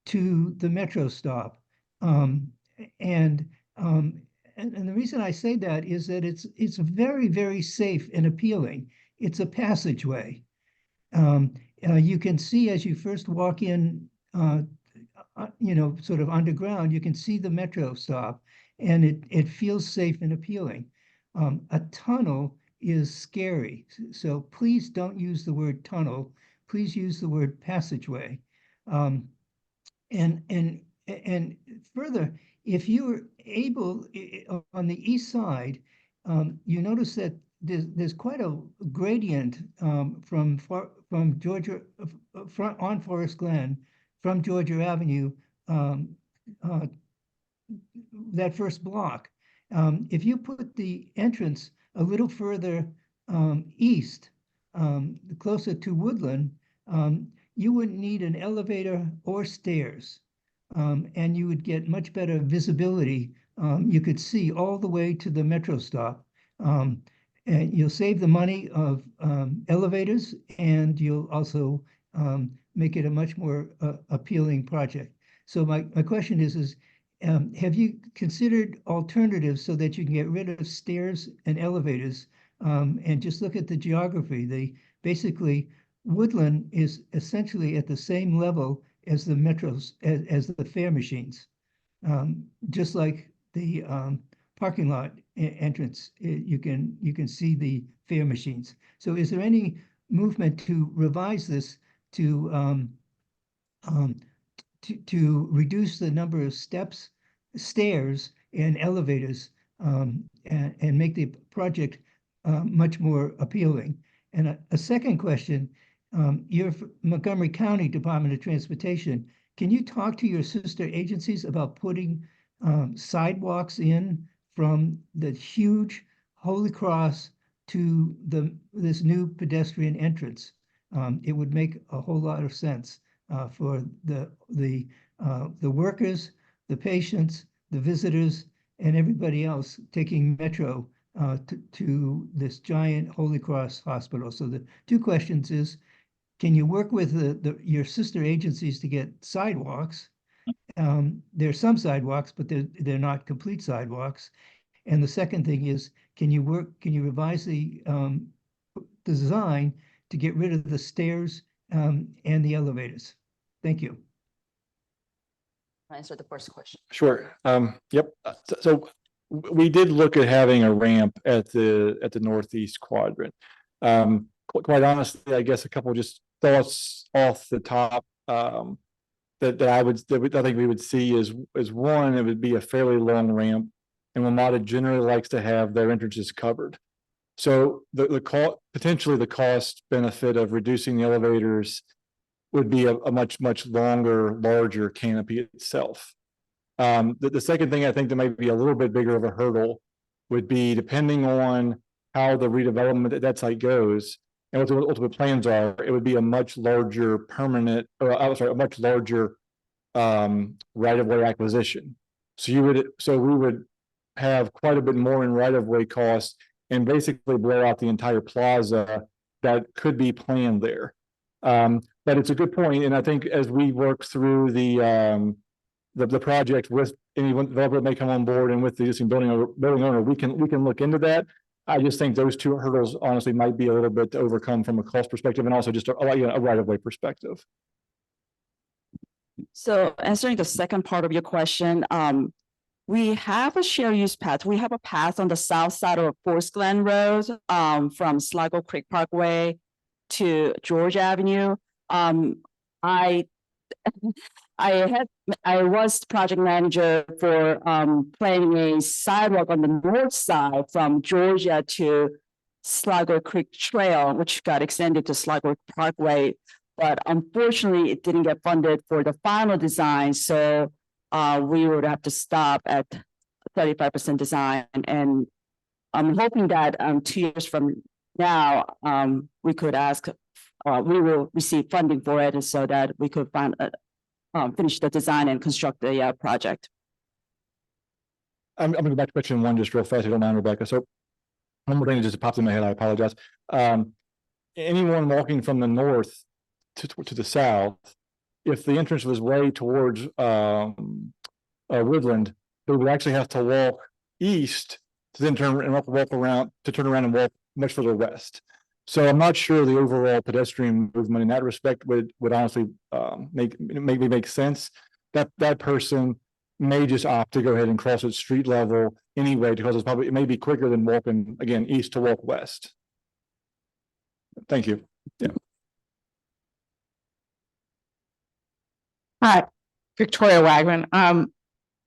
to the metro stop. And the reason I say that is that it's very, very safe and appealing. It's a passageway. You can see as you first walk in, sort of underground, you can see the metro stop, and it feels safe and appealing. A tunnel is scary, so please don't use the word tunnel. Please use the word passageway. And further, if you're able on the east side, you notice that there's quite a gradient from Georgia on Forest Glen from Georgia Avenue that first block. If you put the entrance a little further east, closer to Woodland, you wouldn't need an elevator or stairs. And you would get much better visibility. You could see all the way to the metro stop. And you'll save the money of elevators, and you'll also make it a much more appealing project. So my question is have you considered alternatives so that you can get rid of stairs and elevators? And just look at the geography. Basically, Woodland is essentially at the same level as the metros, as the fare machines. Just like the parking lot entrance, you can see the fare machines. So is there any movement to revise this to reduce the number of steps, stairs, and elevators, and make the project much more appealing? And a second question, you're Montgomery County Department of Transportation. Can you talk to your sister agencies about putting sidewalks in from the huge Holy Cross to this new pedestrian entrance? It would make a whole lot of sense for the workers, the patients, the visitors, and everybody else taking Metro to this giant Holy Cross hospital. So the two questions is, can you work with your sister agencies to get sidewalks? There's some sidewalks, but they're not complete sidewalks. And the second thing is, can you revise the design to get rid of the stairs and the elevators? Thank you. Answer the first question. Sure. Yep. So we did look at having a ramp at the northeast quadrant. Quite honestly, I guess a couple just thoughts off the top that I think we would see is one, it would be a fairly long ramp, and WMATA generally likes to have their entrances covered. So potentially the cost benefit of reducing the elevators would be a much larger canopy itself. The second thing I think that might be a little bit bigger of a hurdle would be, depending on how the redevelopment at that site goes and what the ultimate plans are, it would be a much larger permanent, or a much larger right-of-way acquisition. So we would have quite a bit more in right-of-way costs and basically blow out the entire plaza that could be planned there. But it's a good point, and I think as we work through the project with anyone developer that may come on board and with the existing building owner, we can look into that. I just think those two hurdles honestly might be a little bit to overcome from a cost perspective, and also just a right-of-way perspective. So answering the second part of your question, we have a shared use path. We have a path on the south side of Forest Glen Road, from Sligo Creek Parkway to George Avenue. I was the project manager for planning a sidewalk on the north side from Georgia to Sligo Creek Trail, which got extended to Sligo Parkway. But unfortunately, it didn't get funded for the final design. So we would have to stop at 35% design. And I'm hoping that 2 years from now, we could ask, we will receive funding for it, so that we could finish the design and construct the project. I'm going to go back to question one just real fast, if you don't mind, Rebecca. So one more thing that just popped in my head, I apologize. Anyone walking from the north to the south, if the entrance was way towards Woodland, they would actually have to walk east to then turn around and walk much further west. So I'm not sure the overall pedestrian movement in that respect would honestly make sense. That person may just opt to go ahead and cross at street level anyway, because it may be quicker than walking again east to walk west. Thank you. Yeah. Hi, Victoria Wagman.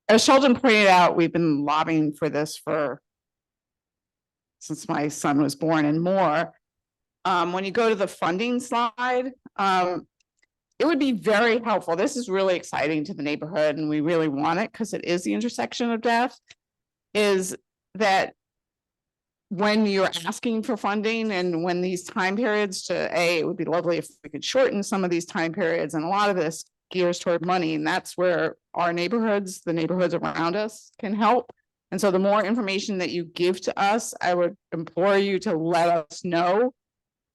As Sheldon pointed out, we've been lobbying for this since my son was born and more. When you go to the funding slide, it would be very helpful. This is really exciting to the neighborhood and we really want it because it is the intersection of death. Is that when you're asking for funding and when these time periods it would be lovely if we could shorten some of these time periods, and a lot of this gears toward money, and that's where our neighborhoods, the neighborhoods around us can help. And so the more information that you give to us, I would implore you to let us know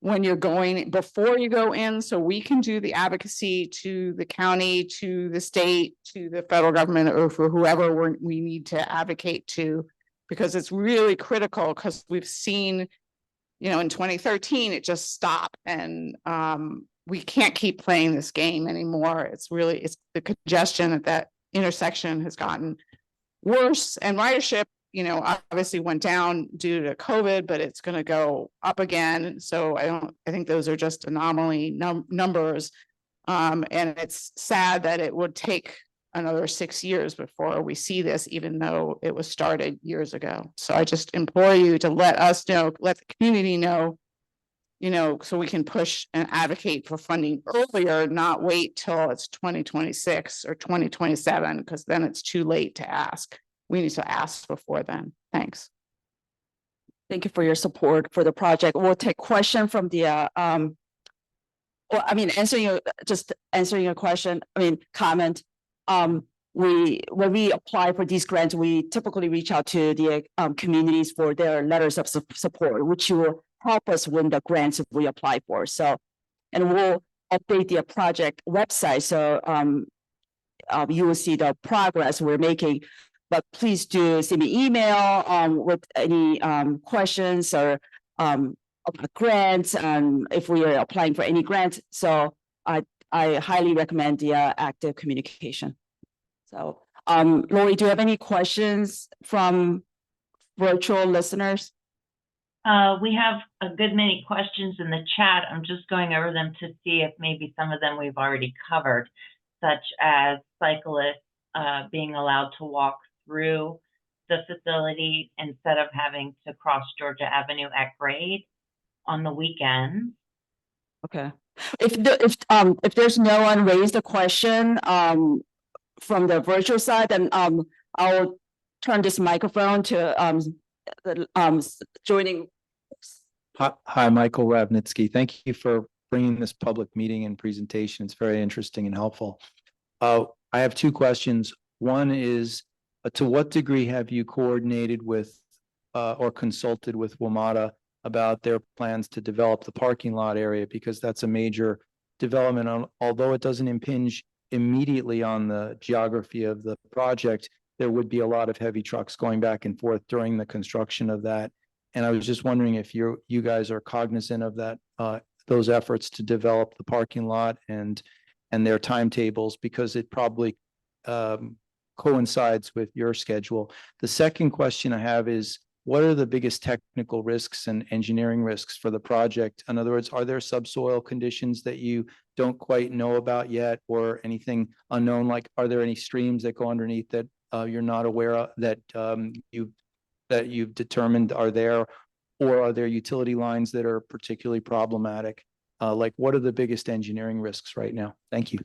when you're going, before you go in, so we can do the advocacy to the county, to the state, to the federal government, or for whoever we need to advocate to, because it's really critical, because we've seen, in 2013, it just stopped, and we can't keep playing this game anymore. It's the congestion at that intersection has gotten worse, and ridership, obviously went down due to COVID, but it's going to go up again. So I think those are just anomaly numbers. And it's sad that it would take another 6 years before we see this, even though it was started years ago. So I just implore you to let us know, let the community know, so we can push and advocate for funding earlier, not wait till it's 2026 or 2027, because then it's too late to ask. We need to ask before then. Thanks. Thank you for your support for the project. We'll take question from the, answering your question, comment. When we apply for these grants, we typically reach out to the communities for their letters of support, which will help us win the grants we apply for. So, and we'll update the project website. So you will see the progress we're making. But please do send me email with any questions or about grants, and if we are applying for any grants. So I highly recommend the active communication. So Lori, do you have any questions from virtual listeners? We have a good many questions in the chat. I'm just going over them to see if maybe some of them we've already covered, such as cyclists being allowed to walk through the facility instead of having to cross Georgia Avenue at grade on the weekends. Okay. If there's no one raised a question from the virtual side, then I'll turn this microphone to joining. Hi, Michael Ravnitsky. Thank you for bringing this public meeting and presentation. It's very interesting and helpful. I have two questions. One is, to what degree have you coordinated with or consulted with WMATA about their plans to develop the parking lot area? Because that's a major development. Although it doesn't impinge immediately on the geography of the project, there would be a lot of heavy trucks going back and forth during the construction of that. And I was just wondering if you guys are cognizant of that, those efforts to develop the parking lot and their timetables, because it probably coincides with your schedule. The second question I have is, what are the biggest technical risks and engineering risks for the project? In other words, are there subsoil conditions that you don't quite know about yet, or anything unknown? Like, are there any streams that go underneath that you're not aware of, that you've determined are there, or are there utility lines that are particularly problematic? Like, what are the biggest engineering risks right now? Thank you.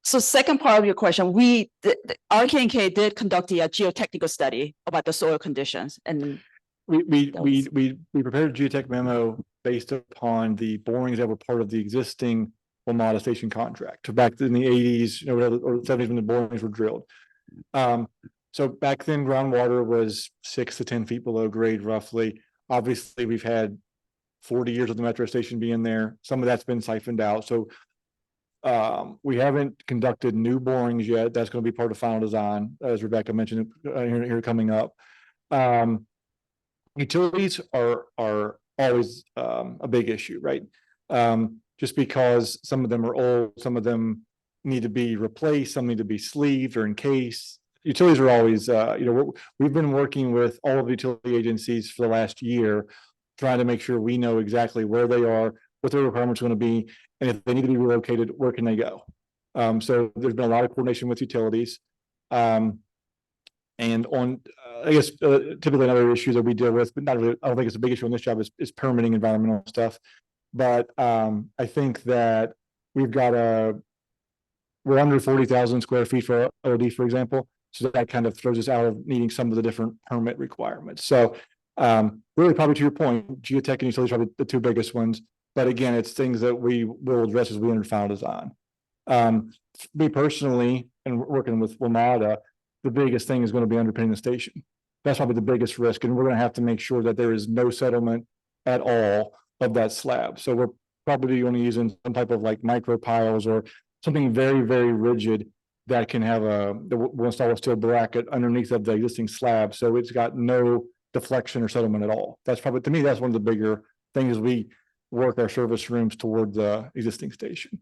So second part of your question, RKNK did conduct a geotechnical study about the soil conditions, and we prepared a geotech memo based upon the borings that were part of the existing WMATA station contract back in the 80s, or 70s when the borings were drilled. So back then, groundwater was 6 to 10 feet below grade, roughly. Obviously, we've had 40 years of the metro station being there. Some of that's been siphoned out. So we haven't conducted new borings yet. That's going to be part of final design, as Rebecca mentioned here coming up. Utilities are always a big issue, right? Just because some of them are old, some of them need to be replaced, some need to be sleeved or encased. Utilities are always, we've been working with all of the utility agencies for the last year, trying to make sure we know exactly where they are, what their requirements are going to be, and if they need to be relocated, where can they go? So there's been a lot of coordination with utilities. And on, I guess, typically another issue that we deal with, but not really, I don't think it's a big issue on this job, is permitting environmental stuff. But I think that we've got we're under 40,000 square feet for OD, for example. So that kind of throws us out of needing some of the different permit requirements. So really probably to your point, geotech and utilities are probably the two biggest ones. But again, it's things that we will address as we enter final design. Me personally, and working with WMATA, the biggest thing is going to be underpinning the station. That's probably the biggest risk. And we're going to have to make sure that there is no settlement at all of that slab. So we're probably only using some type of like micro piles or something very, very rigid that can have we'll install a steel bracket underneath of the existing slab. So it's got no deflection or settlement at all. That's probably, to me, that's one of the bigger things as we work our service rooms toward the existing station.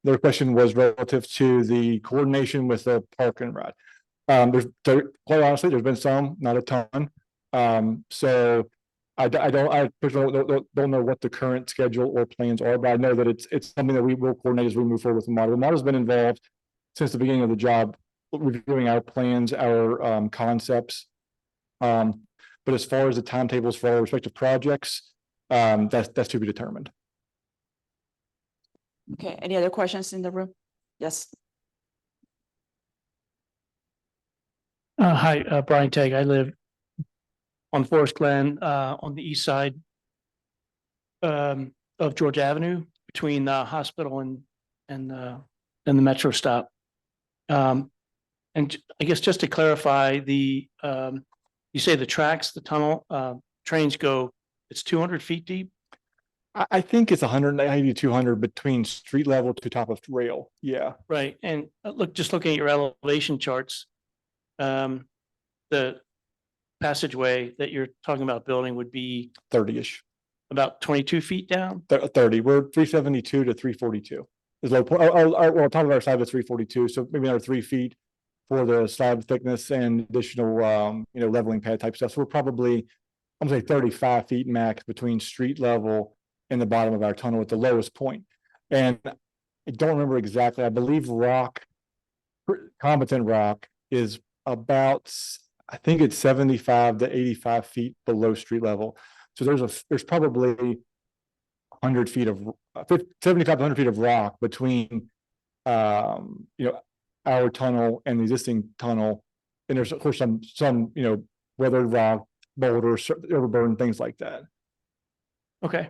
Their question was relative to the coordination with the park and ride. Quite honestly, there's been some, not a ton. So I personally don't know what the current schedule or plans are, but I know that it's something that we will coordinate as we move forward with the model. The model has been involved since the beginning of the job, reviewing our plans, our concepts. But as far as the timetables for our respective projects, that's to be determined. Okay, any other questions in the room? Yes. Hi, Brian Tagg. I live on Forest Glen, on the east side of George Avenue, between the hospital and the Metro stop. And I guess just to clarify, you say the tracks, the tunnel, trains go, it's 200 feet deep? I think it's 190 to 200 between street level to top of rail. Yeah. Right. And just looking at your elevation charts, the passageway that you're talking about building would be 30-ish. About 22 feet down? 30. We're 372 to 342. Is low point. Well, top of our slab is 342. So maybe another 3 feet for the slab thickness and additional, leveling pad type stuff. So we're probably, I'm gonna say 35 feet max between street level and the bottom of our tunnel at the lowest point. And I don't remember exactly. I believe competent rock is about, I think it's 75 to 85 feet below street level. So there's probably 100 feet of 75 to 100 feet of rock between our tunnel and the existing tunnel. And there's of course some weathered rock, boulders, overburden, things like that. Okay.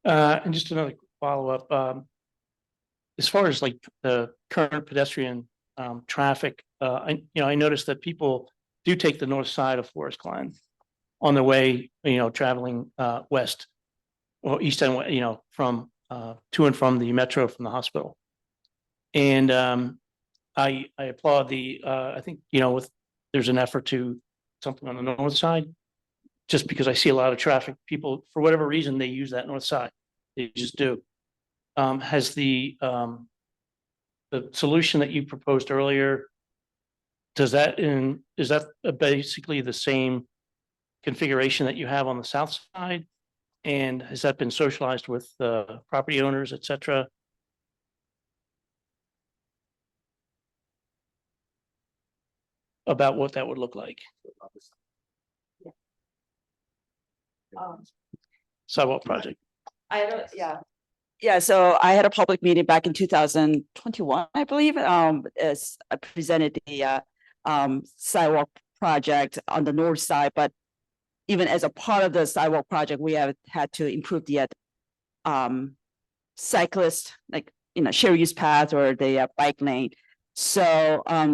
And just another follow-up, as far as like the current pedestrian traffic, I noticed that people do take the north side of Forest Glen on their way, traveling west or east and from to and from the metro from the hospital. And I applaud I think there's an effort to something on the north side, just because I see a lot of traffic. People, for whatever reason, they use that north side. They just do. Has the solution that you proposed earlier, is that basically the same configuration that you have on the south side? And has that been socialized with the property owners, et cetera? About what that would look like? Sidewalk project. Yeah, so I had a public meeting back in 2021, I believe, as I presented the sidewalk project on the north side, but even as a part of the sidewalk project, we have had to improve the cyclist, share use path or the bike lane. So I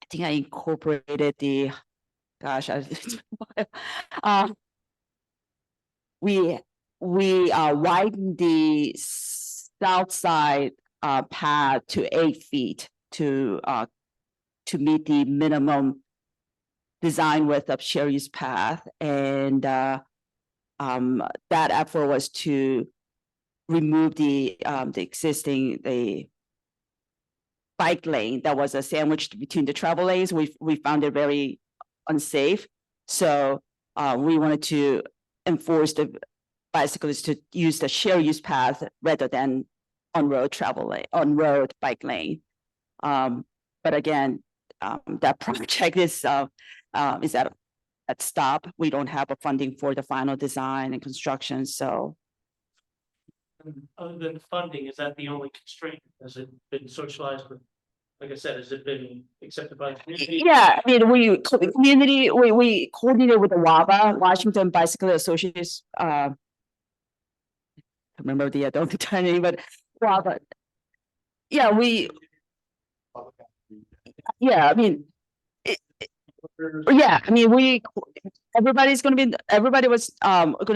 think I incorporated we widened the south side path to 8 feet to meet the minimum design width of share use path, and that effort was to remove the existing bike lane that was sandwiched between the travel lanes. We found it very unsafe, so we wanted to enforce the bicyclists to use the share use path rather than on-road bike lane. But again, that project is at at stop. We don't have a funding for the final design and construction, so. Other than funding, is that the only constraint? Has it been socialized with, like I said, has it been accepted by the community? Yeah, I mean, we coordinated with the WABA, Washington Bicycle Associates, remember the, I don't return name, but WABA. Yeah, I mean, yeah, I mean, everybody was gonna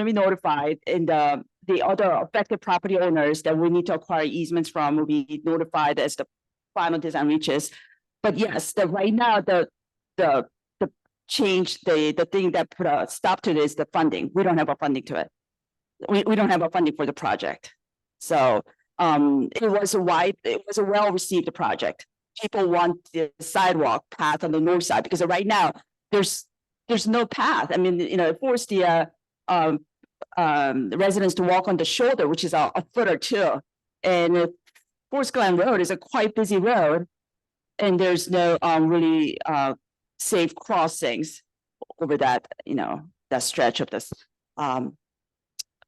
be notified, and the other affected property owners that we need to acquire easements from will be notified as the final design reaches. But yes, right now, the change, the thing that put a stop to this, the funding. We don't have a funding to it. We don't have a funding for the project. So it was a well-received project. People want the sidewalk path on the north side, because right now there's no path. I mean, it forced the residents to walk on the shoulder, which is a foot or two. And Forest Glen Road is a quite busy road, and there's no really safe crossings over that, that stretch of this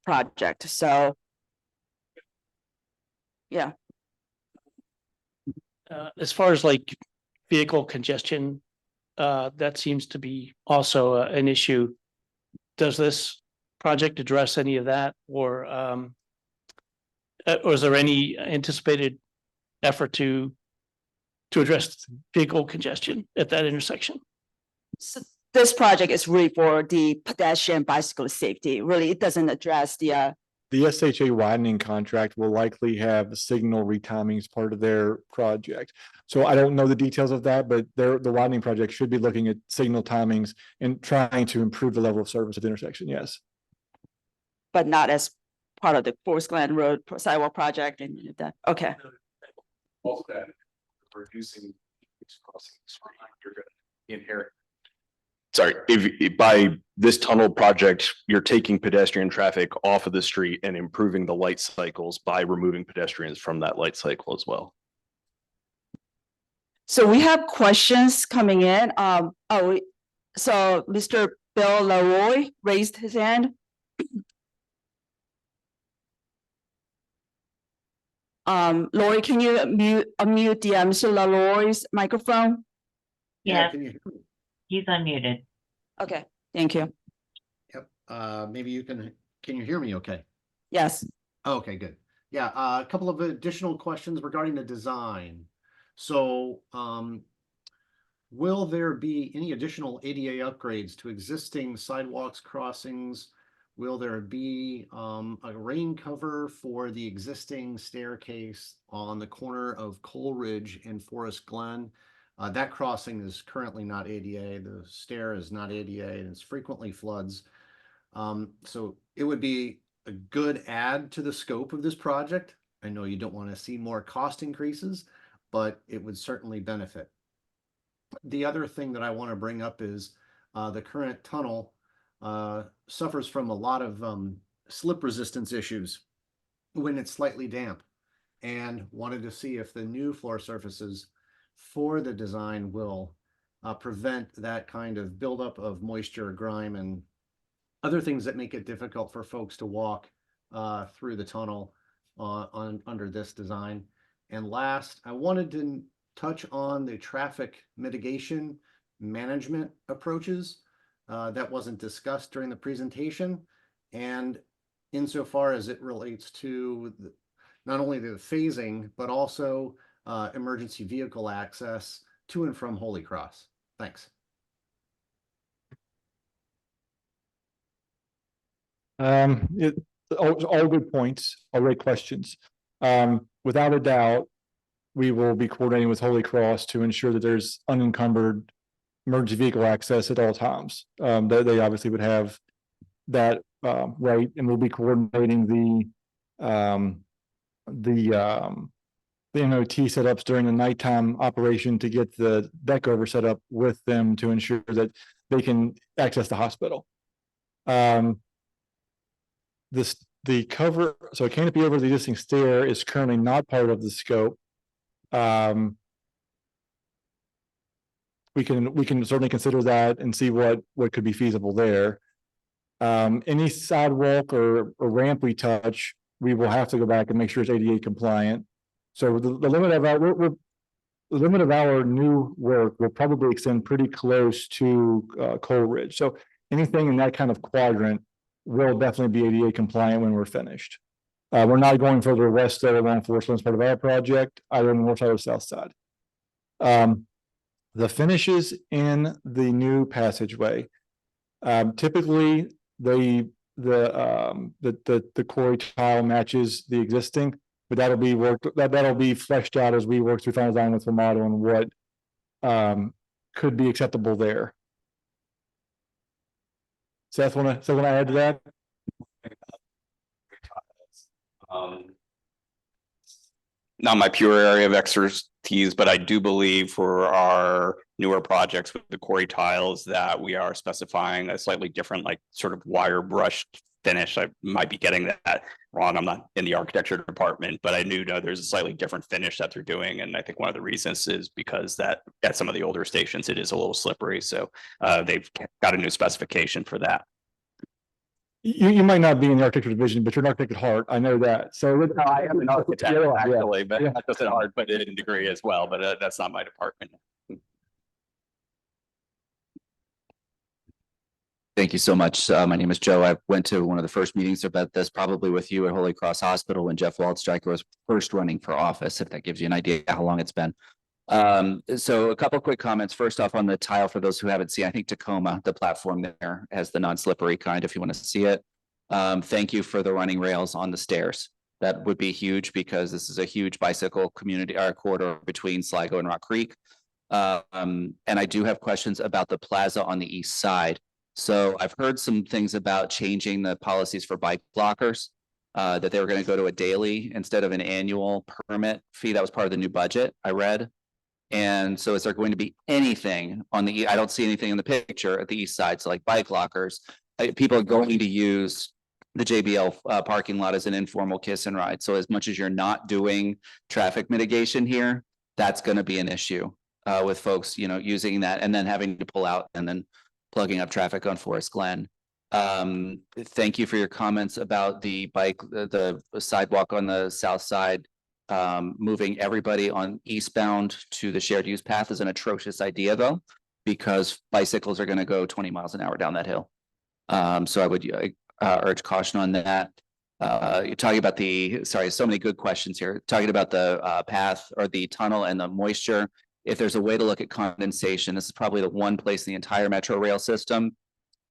project. So, yeah. As far as like vehicle congestion, that seems to be also an issue. Does this project address any of that, or is there any anticipated effort to address vehicle congestion at that intersection? So this project is really for the pedestrian bicycle safety. Really, it doesn't address the SHA widening contract will likely have signal retiming as part of their project. So I don't know the details of that, but the widening project should be looking at signal timings and trying to improve the level of service at the intersection, yes. but not as part of the Forest Glen Road sidewalk project and that. Okay. Also that reducing crossing the street, you're going to inherit. Sorry, if by this tunnel project, you're taking pedestrian traffic off of the street and improving the light cycles by removing pedestrians from that light cycle as well. So we have questions coming in. So Mr. Bill Leroy raised his hand. Lori, can you unmute the Mr. Leroy's microphone? Yes, he's unmuted. Okay, thank you. Yep, maybe you can you hear me okay? Yes. Okay, good. Yeah, a couple of additional questions regarding the design. So, will there be any additional ADA upgrades to existing sidewalks, crossings? Will there be a rain cover for the existing staircase on the corner of Coleridge and Forest Glen? That crossing is currently not ADA. The stair is not ADA, and it's frequently floods. So it would be a good add to the scope of this project. I know you don't want to see more cost increases, but it would certainly benefit. The other thing that I want to bring up is the current tunnel suffers from a lot of slip resistance issues when it's slightly damp, and wanted to see if the new floor surfaces for the design will prevent that kind of buildup of moisture, grime, and other things that make it difficult for folks to walk through the tunnel under this design. And last, I wanted to touch on the traffic mitigation management approaches that wasn't discussed during the presentation, and insofar as it relates to not only the phasing, but also emergency vehicle access to and from Holy Cross. Thanks. All good points, all great questions. Without a doubt, we will be coordinating with Holy Cross to ensure that there's unencumbered emergency vehicle access at all times. They obviously would have that right, and we'll be coordinating the NOT setups during the nighttime operation to get the deck over set up with them to ensure that they can access the hospital. The cover, so a canopy over the existing stair is currently not part of the scope. we can certainly consider that and see what could be feasible there. Any sidewalk or ramp we touch, we will have to go back and make sure it's ADA compliant. So the limit of our new work will probably extend pretty close to Coal Ridge. So anything in that kind of quadrant will definitely be ADA compliant when we're finished. We're not going further west though along Forest Glen as part of our project, either on the north side or south side. The finishes in the new passageway, typically the quarry tile matches the existing, but that'll be fleshed out as we work through final design with the model and what could be acceptable there. Seth, want to add to that? Not my pure area of expertise, but I do believe for our newer projects with the quarry tiles that we are specifying a slightly different, like sort of wire brushed finish. I might be getting that wrong. I'm not in the architecture department, but I do know there's a slightly different finish that they're doing. And I think one of the reasons is because that at some of the older stations, it is a little slippery. So they've got a new specification for that. You might not be in the architecture division, but you're an architect at heart. I know that. So No, I am an architect actually, but not just at heart, but in degree as well. But that's not my department. Thank you so much. My name is Joe. I went to one of the first meetings about this, probably with you at Holy Cross Hospital when Jeff Waldstreicher was first running for office, if that gives you an idea how long it's been. So a couple quick comments. First off, on the tile, for those who haven't seen, I think Tacoma, the platform there, has the non-slippery kind if you want to see it. Thank you for the running rails on the stairs. That would be huge because this is a huge bicycle community or corridor between Sligo and Rock Creek. And I do have questions about the plaza on the east side. So I've heard some things about changing the policies for bike blockers, that they were going to go to a daily instead of an annual permit fee. That was part of the new budget I read. And so is there going to be anything on the, I don't see anything in the picture at the east side. So like bike lockers, people are going to use the JBL parking lot as an informal kiss and ride. So as much as you're not doing traffic mitigation here, that's going to be an issue with folks, using that and then having to pull out and then plugging up traffic on Forest Glen. Thank you for your comments about the the sidewalk on the south side. Moving everybody on eastbound to the shared use path is an atrocious idea though, because bicycles are going to go 20 miles an hour down that hill. So I would urge caution on that. You're talking about so many good questions here. Talking about the path or the tunnel and the moisture. If there's a way to look at condensation, this is probably the one place in the entire Metro Rail system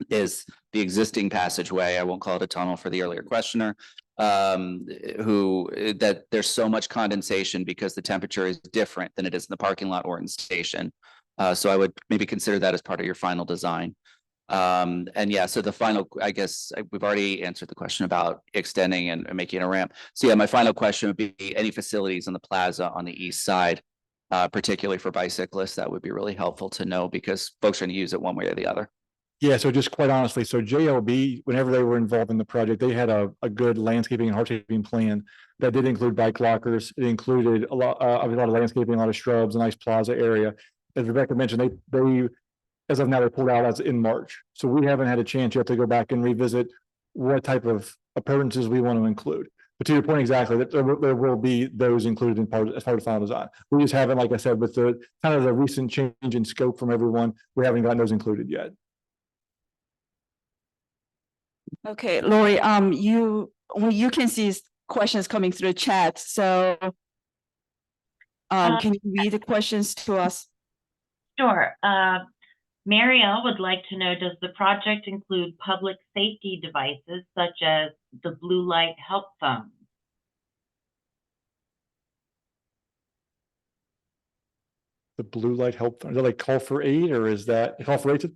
is the existing passageway. I won't call it a tunnel for the earlier questioner. That there's so much condensation because the temperature is different than it is in the parking lot or in station. So I would maybe consider that as part of your final design. And yeah, so the final, I guess we've already answered the question about extending and making a ramp. So yeah, my final question would be any facilities on the plaza on the east side, particularly for bicyclists. That would be really helpful to know because folks are going to use it one way or the other. Yeah, so just quite honestly, so JLB, whenever they were involved in the project, they had a good landscaping and hardscaping plan that did include bike lockers. It included a lot of landscaping, a lot of shrubs, a nice plaza area. As Rebecca mentioned, they as of now, they pulled out as in March. So we haven't had a chance yet to go back and revisit what type of appearances we want to include. But to your point exactly, that there will be those included as part of final design. We just haven't, like I said, with the kind of the recent change in scope from everyone, we haven't gotten those included yet. Okay, Lori, you can see questions coming through the chat. So can you read the questions to us? Sure. Marielle would like to know, does the project include public safety devices such as the blue light help phone? The blue light help phone, is that like call for aid or is that call for aid?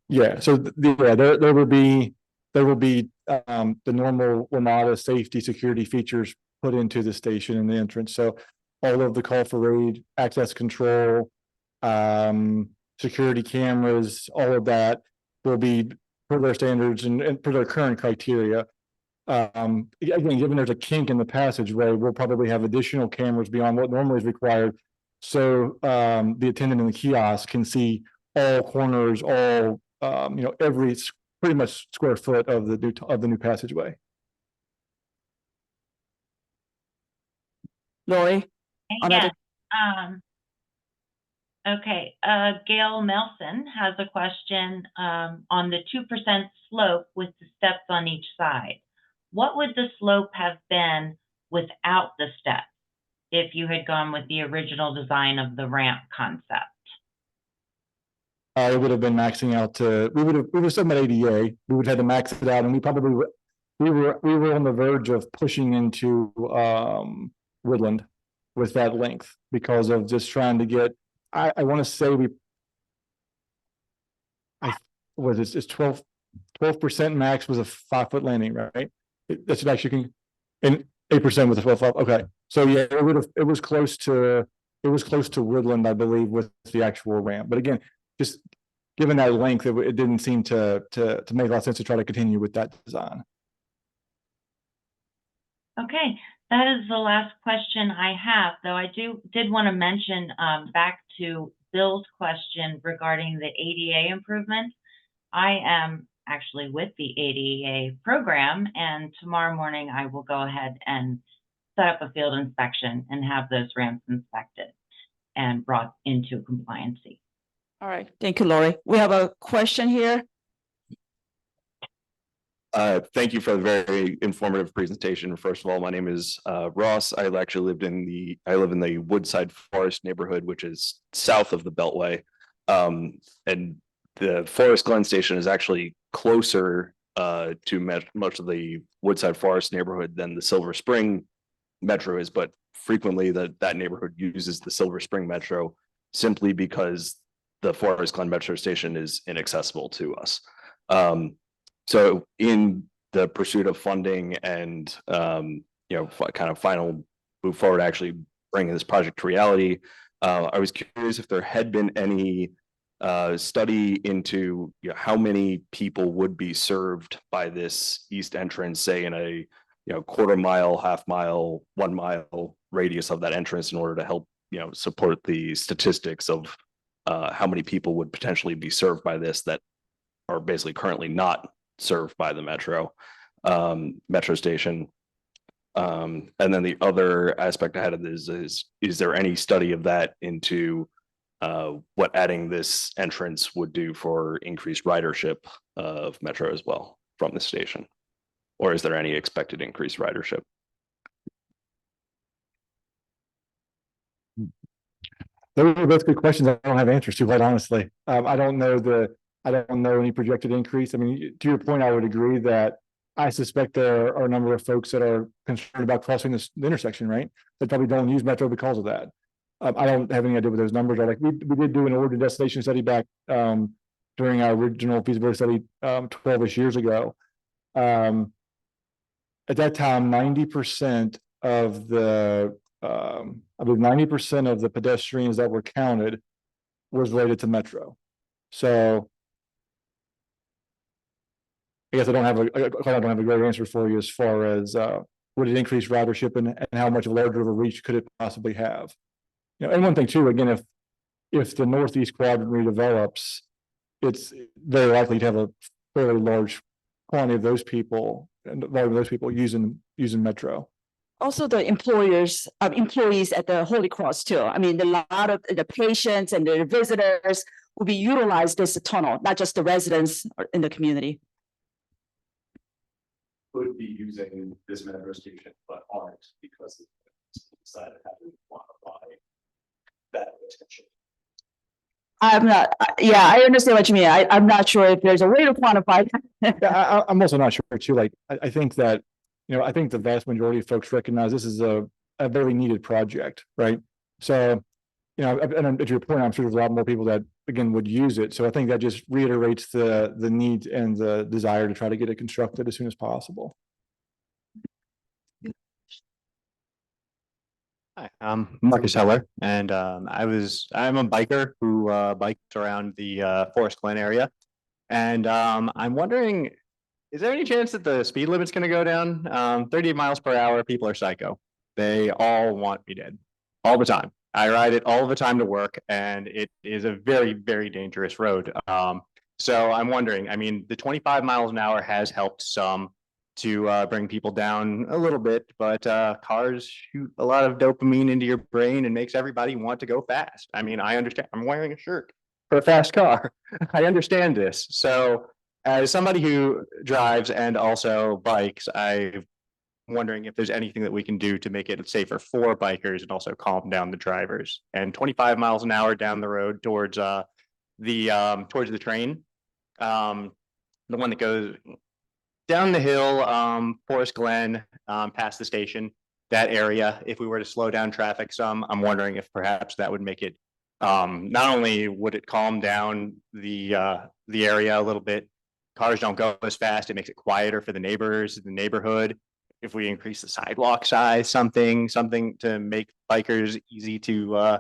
Yeah, so there will be the normal WMATA safety security features put into the station in the entrance. So all of the call for aid, access control, security cameras, all of that will be per their standards and per their current criteria. Again, given there's a kink in the passageway, we'll probably have additional cameras beyond what normally is required So the attendant in the kiosk can see all corners, all every pretty much square foot of the new passageway. Lori? Another- Yes. Okay, Gail Melson has a question on the 2% slope with the steps on each side. What would the slope have been without the steps if you had gone with the original design of the ramp concept? It would have been maxing out to, we would have still met ADA, we would have had to max it out, and we were on the verge of pushing into woodland with that length because of just trying to get, I want to say it's 12% max was a 5-foot landing, right? That's actually can, and 8% with a 12. Okay, so yeah, it was close to woodland, I believe, with the actual ramp. But again, just given that length, it didn't seem to make a lot of sense to try to continue with that design. Okay, that is the last question I have, though I did want to mention back to Bill's question regarding the ADA improvements. I am actually with the ADA program, and tomorrow morning I will go ahead and set up a field inspection and have those ramps inspected and brought into compliancy. All right, thank you, Lori. We have a question here. Thank you for the very informative presentation. First of all, my name is Ross. I actually I live in the Woodside Forest neighborhood, which is south of the Beltway. And the Forest Glen station is actually closer to much of the Woodside Forest neighborhood than the Silver Spring Metro is, but frequently that neighborhood uses the Silver Spring Metro simply because the Forest Glen Metro station is inaccessible to us. So in the pursuit of funding and, kind of final move forward, actually bringing this project to reality, I was curious if there had been any study into how many people would be served by this east entrance, say in a quarter mile, half mile, 1 mile radius of that entrance in order to help support the statistics of how many people would potentially be served by this that are basically currently not served by the metro station. And then the other aspect I had of this is there any study of that into what adding this entrance would do for increased ridership of metro as well from the station? Or is there any expected increased ridership? Those are both good questions. I don't have answers to, quite honestly. I don't know any projected increase. I mean, to your point, I would agree that I suspect there are a number of folks that are concerned about crossing the intersection, right? That probably don't use metro because of that. I don't have any idea what those numbers are. Like we did do an order destination study back during our original feasibility study 12-ish years ago. At that time, 90% of the I believe 90% of the pedestrians that were counted was related to metro. So I guess I don't have a great answer for you as far as would it increase ridership and how much larger of a reach could it possibly have? And one thing too, again, if the northeast quadrant redevelops, it's very likely to have a fairly large quantity of those people using metro. Also, the employees at the Holy Cross too. I mean, a lot of the patients and the visitors will be utilized this tunnel, not just the residents in the community. Could be using this metro station, but aren't because they decided how to quantify that potential. I'm not, yeah, I understand what you mean. I'm not sure if there's a way to quantify that. Yeah, I'm also not sure too. Like, I think that, I think the vast majority of folks recognize this is a very needed project, right? So, and to your point, I'm sure there's a lot more people that, again, would use it. So I think that just reiterates the need and the desire to try to get it constructed as soon as possible. Hi, I'm Marcus Heller, and I'm a biker who bikes around the Forest Glen area. And I'm wondering, is there any chance that the speed limit's going to go down? 30 miles per hour, people are psycho. They all want me dead all the time. I ride it all the time to work and it is a very, very dangerous road. So I'm wondering, I mean, the 25 miles an hour has helped some to bring people down a little bit, but cars shoot a lot of dopamine into your brain and makes everybody want to go fast. I mean, I understand. I'm wearing a shirt for a fast car. I understand this. So as somebody who drives and also bikes, I'm wondering if there's anything that we can do to make it safer for bikers and also calm down the drivers. And 25 miles an hour down the road towards the train, the one that goes down the hill, Forest Glen, past the station, that area. If we were to slow down traffic some, I'm wondering if perhaps that would make it, not only would it calm down the area a little bit, cars don't go as fast, it makes it quieter for the neighbors, the neighborhood. If we increase the sidewalk size, something to make bikers easy to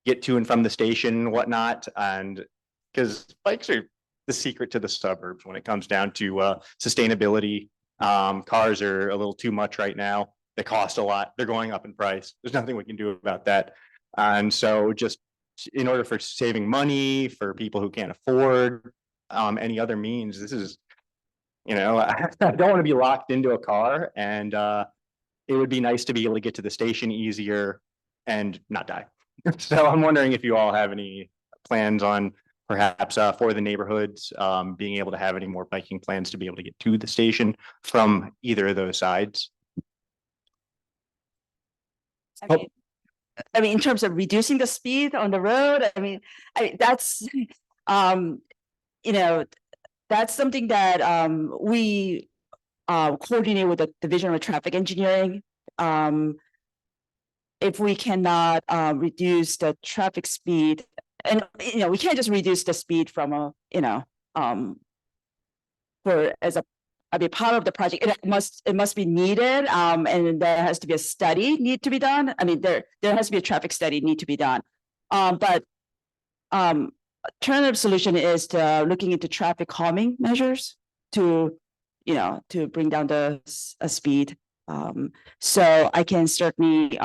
get to and from the station and whatnot. And because bikes are the secret to the suburbs when it comes down to sustainability. Cars are a little too much right now. They cost a lot. They're going up in price. There's nothing we can do about that. And so just in order for saving money for people who can't afford any other means, this is, I don't want to be locked into a car, and it would be nice to be able to get to the station easier and not die. So I'm wondering if you all have any plans on perhaps for the neighborhoods, being able to have any more biking plans to be able to get to the station from either of those sides. I mean, in terms of reducing the speed on the road, I mean, that's, that's something that we coordinate with the Division of Traffic Engineering. If we cannot reduce the traffic speed, and we can't just reduce the speed from part of the project. It must be needed, and there has to be a study need to be done. I mean, there has to be a traffic study need to be done. But alternative solution is to looking into traffic calming measures to bring down the speed. So I can certainly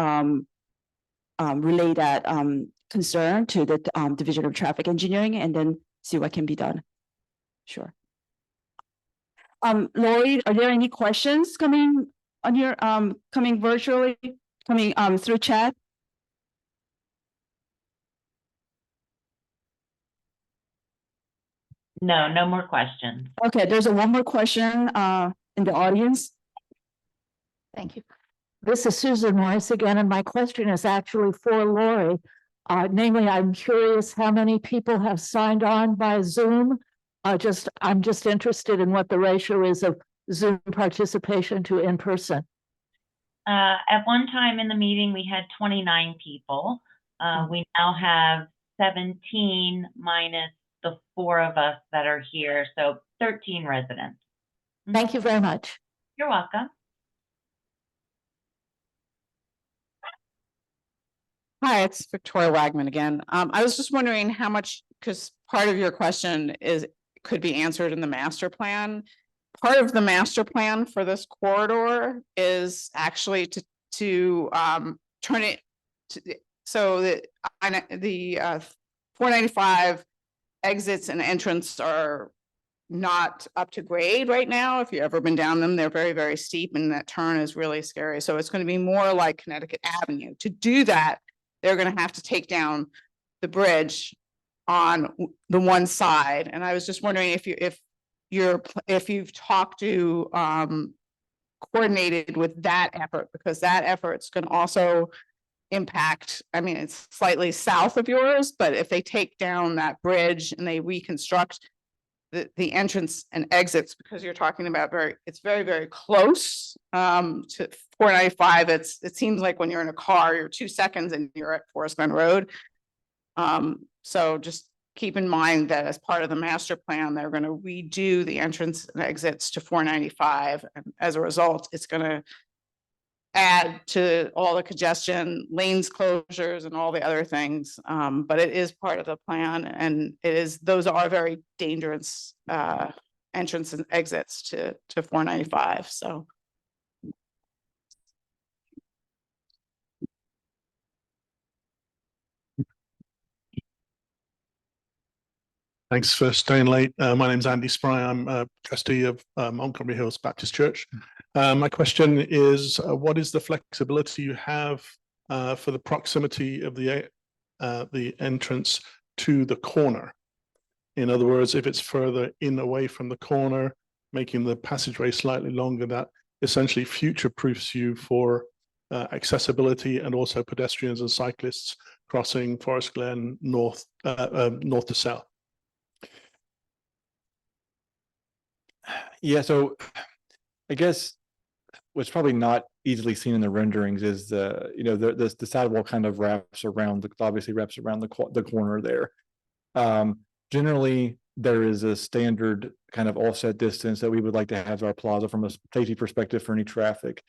relay that concern to the Division of Traffic Engineering and then see what can be done. Sure. Lori, are there any questions coming on your coming virtually, coming through chat? No, no more questions. Okay, there's one more question in the audience. Thank you. This is Susan Morris again, and my question is actually for Lori. Namely, I'm curious how many people have signed on by Zoom. I'm just interested in what the ratio is of Zoom participation to in-person. At one time in the meeting, we had 29 people. We now have 17 minus the 4 of us that are here, so 13 residents. Thank you very much. You're welcome. Hi, it's Victoria Wagman again. I was just wondering how much, because part of your question could be answered in the master plan. Part of the master plan for this corridor is actually to turn it so that the 495 exits and entrance are not up to grade right now. If you've ever been down them, they're very, very steep, and that turn is really scary. So it's going to be more like Connecticut Avenue. To do that, they're going to have to take down the bridge on the one side. And I was just wondering if you've talked to coordinated with that effort, because that effort's going to also impact, I mean, it's slightly south of yours, but if they take down that bridge and they reconstruct the entrance and exits, because you're talking about it's very, very close to 495. It seems like when you're in a car, you're 2 seconds and you're at Forest Glen Road. So just keep in mind that as part of the master plan, they're going to redo the entrance and exits to 495. And as a result, it's going to add to all the congestion, lanes closures, and all the other things. But it is part of the plan, and those are very dangerous entrance and exits to 495. So. Thanks for staying late. My name's Andy Spry. I'm a trustee of Montgomery Hills Baptist Church. My question is, what is the flexibility you have for the proximity of the entrance to the corner? In other words, if it's further in away from the corner, making the passageway slightly longer, that essentially future-proofs you for accessibility and also pedestrians and cyclists crossing Forest Glen north to south. Yeah, so I guess what's probably not easily seen in the renderings is the sidewalk kind of wraps around the corner there. Generally, there is a standard kind of offset distance that we would like to have our plaza from a safety perspective for any traffic.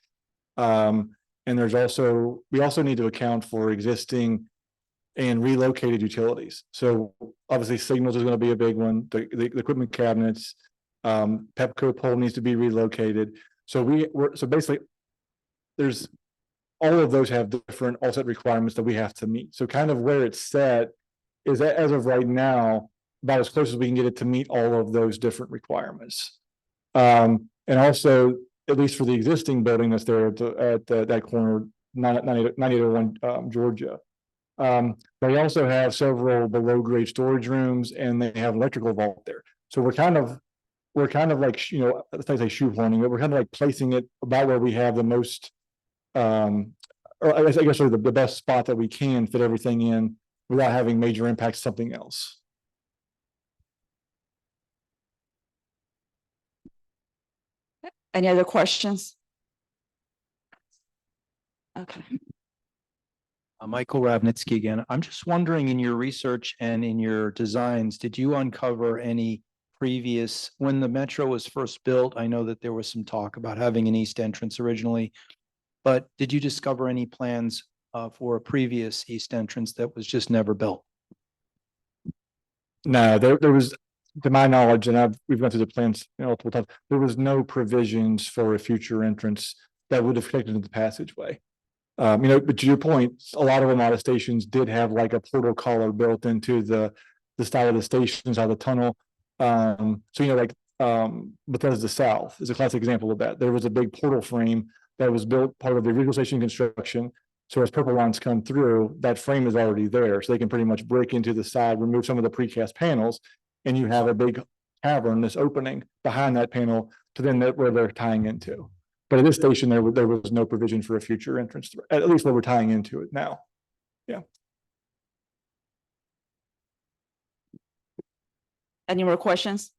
And we also need to account for existing and relocated utilities. So obviously signals is going to be a big one, the equipment cabinets, Pepco pole needs to be relocated. So basically there's all of those have different offset requirements that we have to meet. So kind of where it's set is that as of right now, about as close as we can get it to meet all of those different requirements. And also, at least for the existing building that's there at that corner, 9801 Georgia. They also have several below grade storage rooms and they have electrical vault there. So we're kind of like, let's not say shoehorning, but we're kind of like placing it about where we have the most, or I guess sort of the best spot that we can fit everything in without having major impacts to something else. Any other questions? Okay. Michael Ravnitsky again. I'm just wondering, in your research and in your designs, did you uncover any previous, when the metro was first built, I know that there was some talk about having an east entrance originally, but did you discover any plans for a previous east entrance that was just never built? No, there was, to my knowledge, and we've gone through the plans multiple times, there was no provisions for a future entrance that would have connected to the passageway. But to your point, a lot of Ramada stations did have like a portal collar built into the style of the stations, how the tunnel. Bethesda South is a classic example of that. There was a big portal frame that was built part of the original station construction. So as purple lines come through, that frame is already there. So they can pretty much break into the side, remove some of the precast panels, and you have a big cavern, this opening behind that panel to then where they're tying into. But at this station, there was no provision for a future entrance, at least where we're tying into it now. Yeah. Any more questions?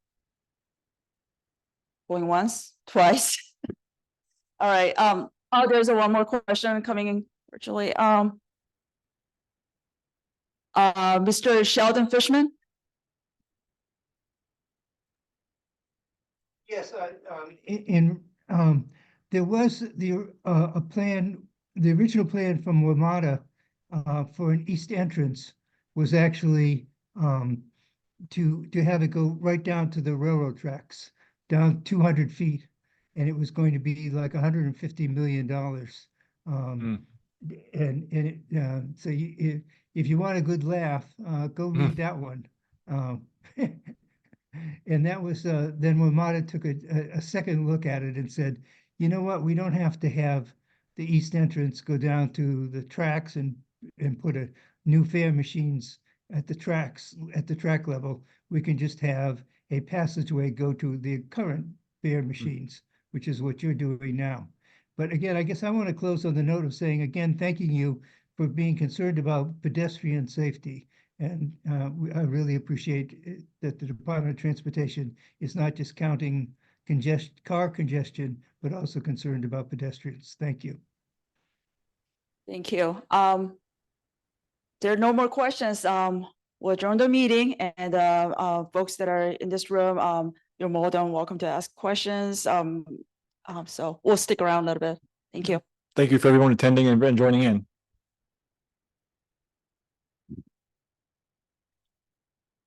Going once, twice. All right. There's one more question coming in virtually. Mr. Sheldon Fishman. Yes, there was a plan, the original plan from WMATA for an east entrance was actually to have it go right down to the railroad tracks, down 200 feet, and it was going to be like $150 million. So if you want a good laugh, go read that one. And that was then WMATA took a second look at it and said, you know what, we don't have to have the east entrance go down to the tracks and put a new fare machines at the tracks, at the track level. We can just have a passageway go to the current fare machines, which is what you're doing now. But again, I guess I want to close on the note of saying, again, thanking you for being concerned about pedestrian safety. And I really appreciate that the Department of Transportation is not just counting car congestion, but also concerned about pedestrians. Thank you. Thank you. There are no more questions. We'll adjourn the meeting, and folks that are in this room, you're more than welcome to ask questions. So we'll stick around a little bit. Thank you. Thank you for everyone attending and joining in.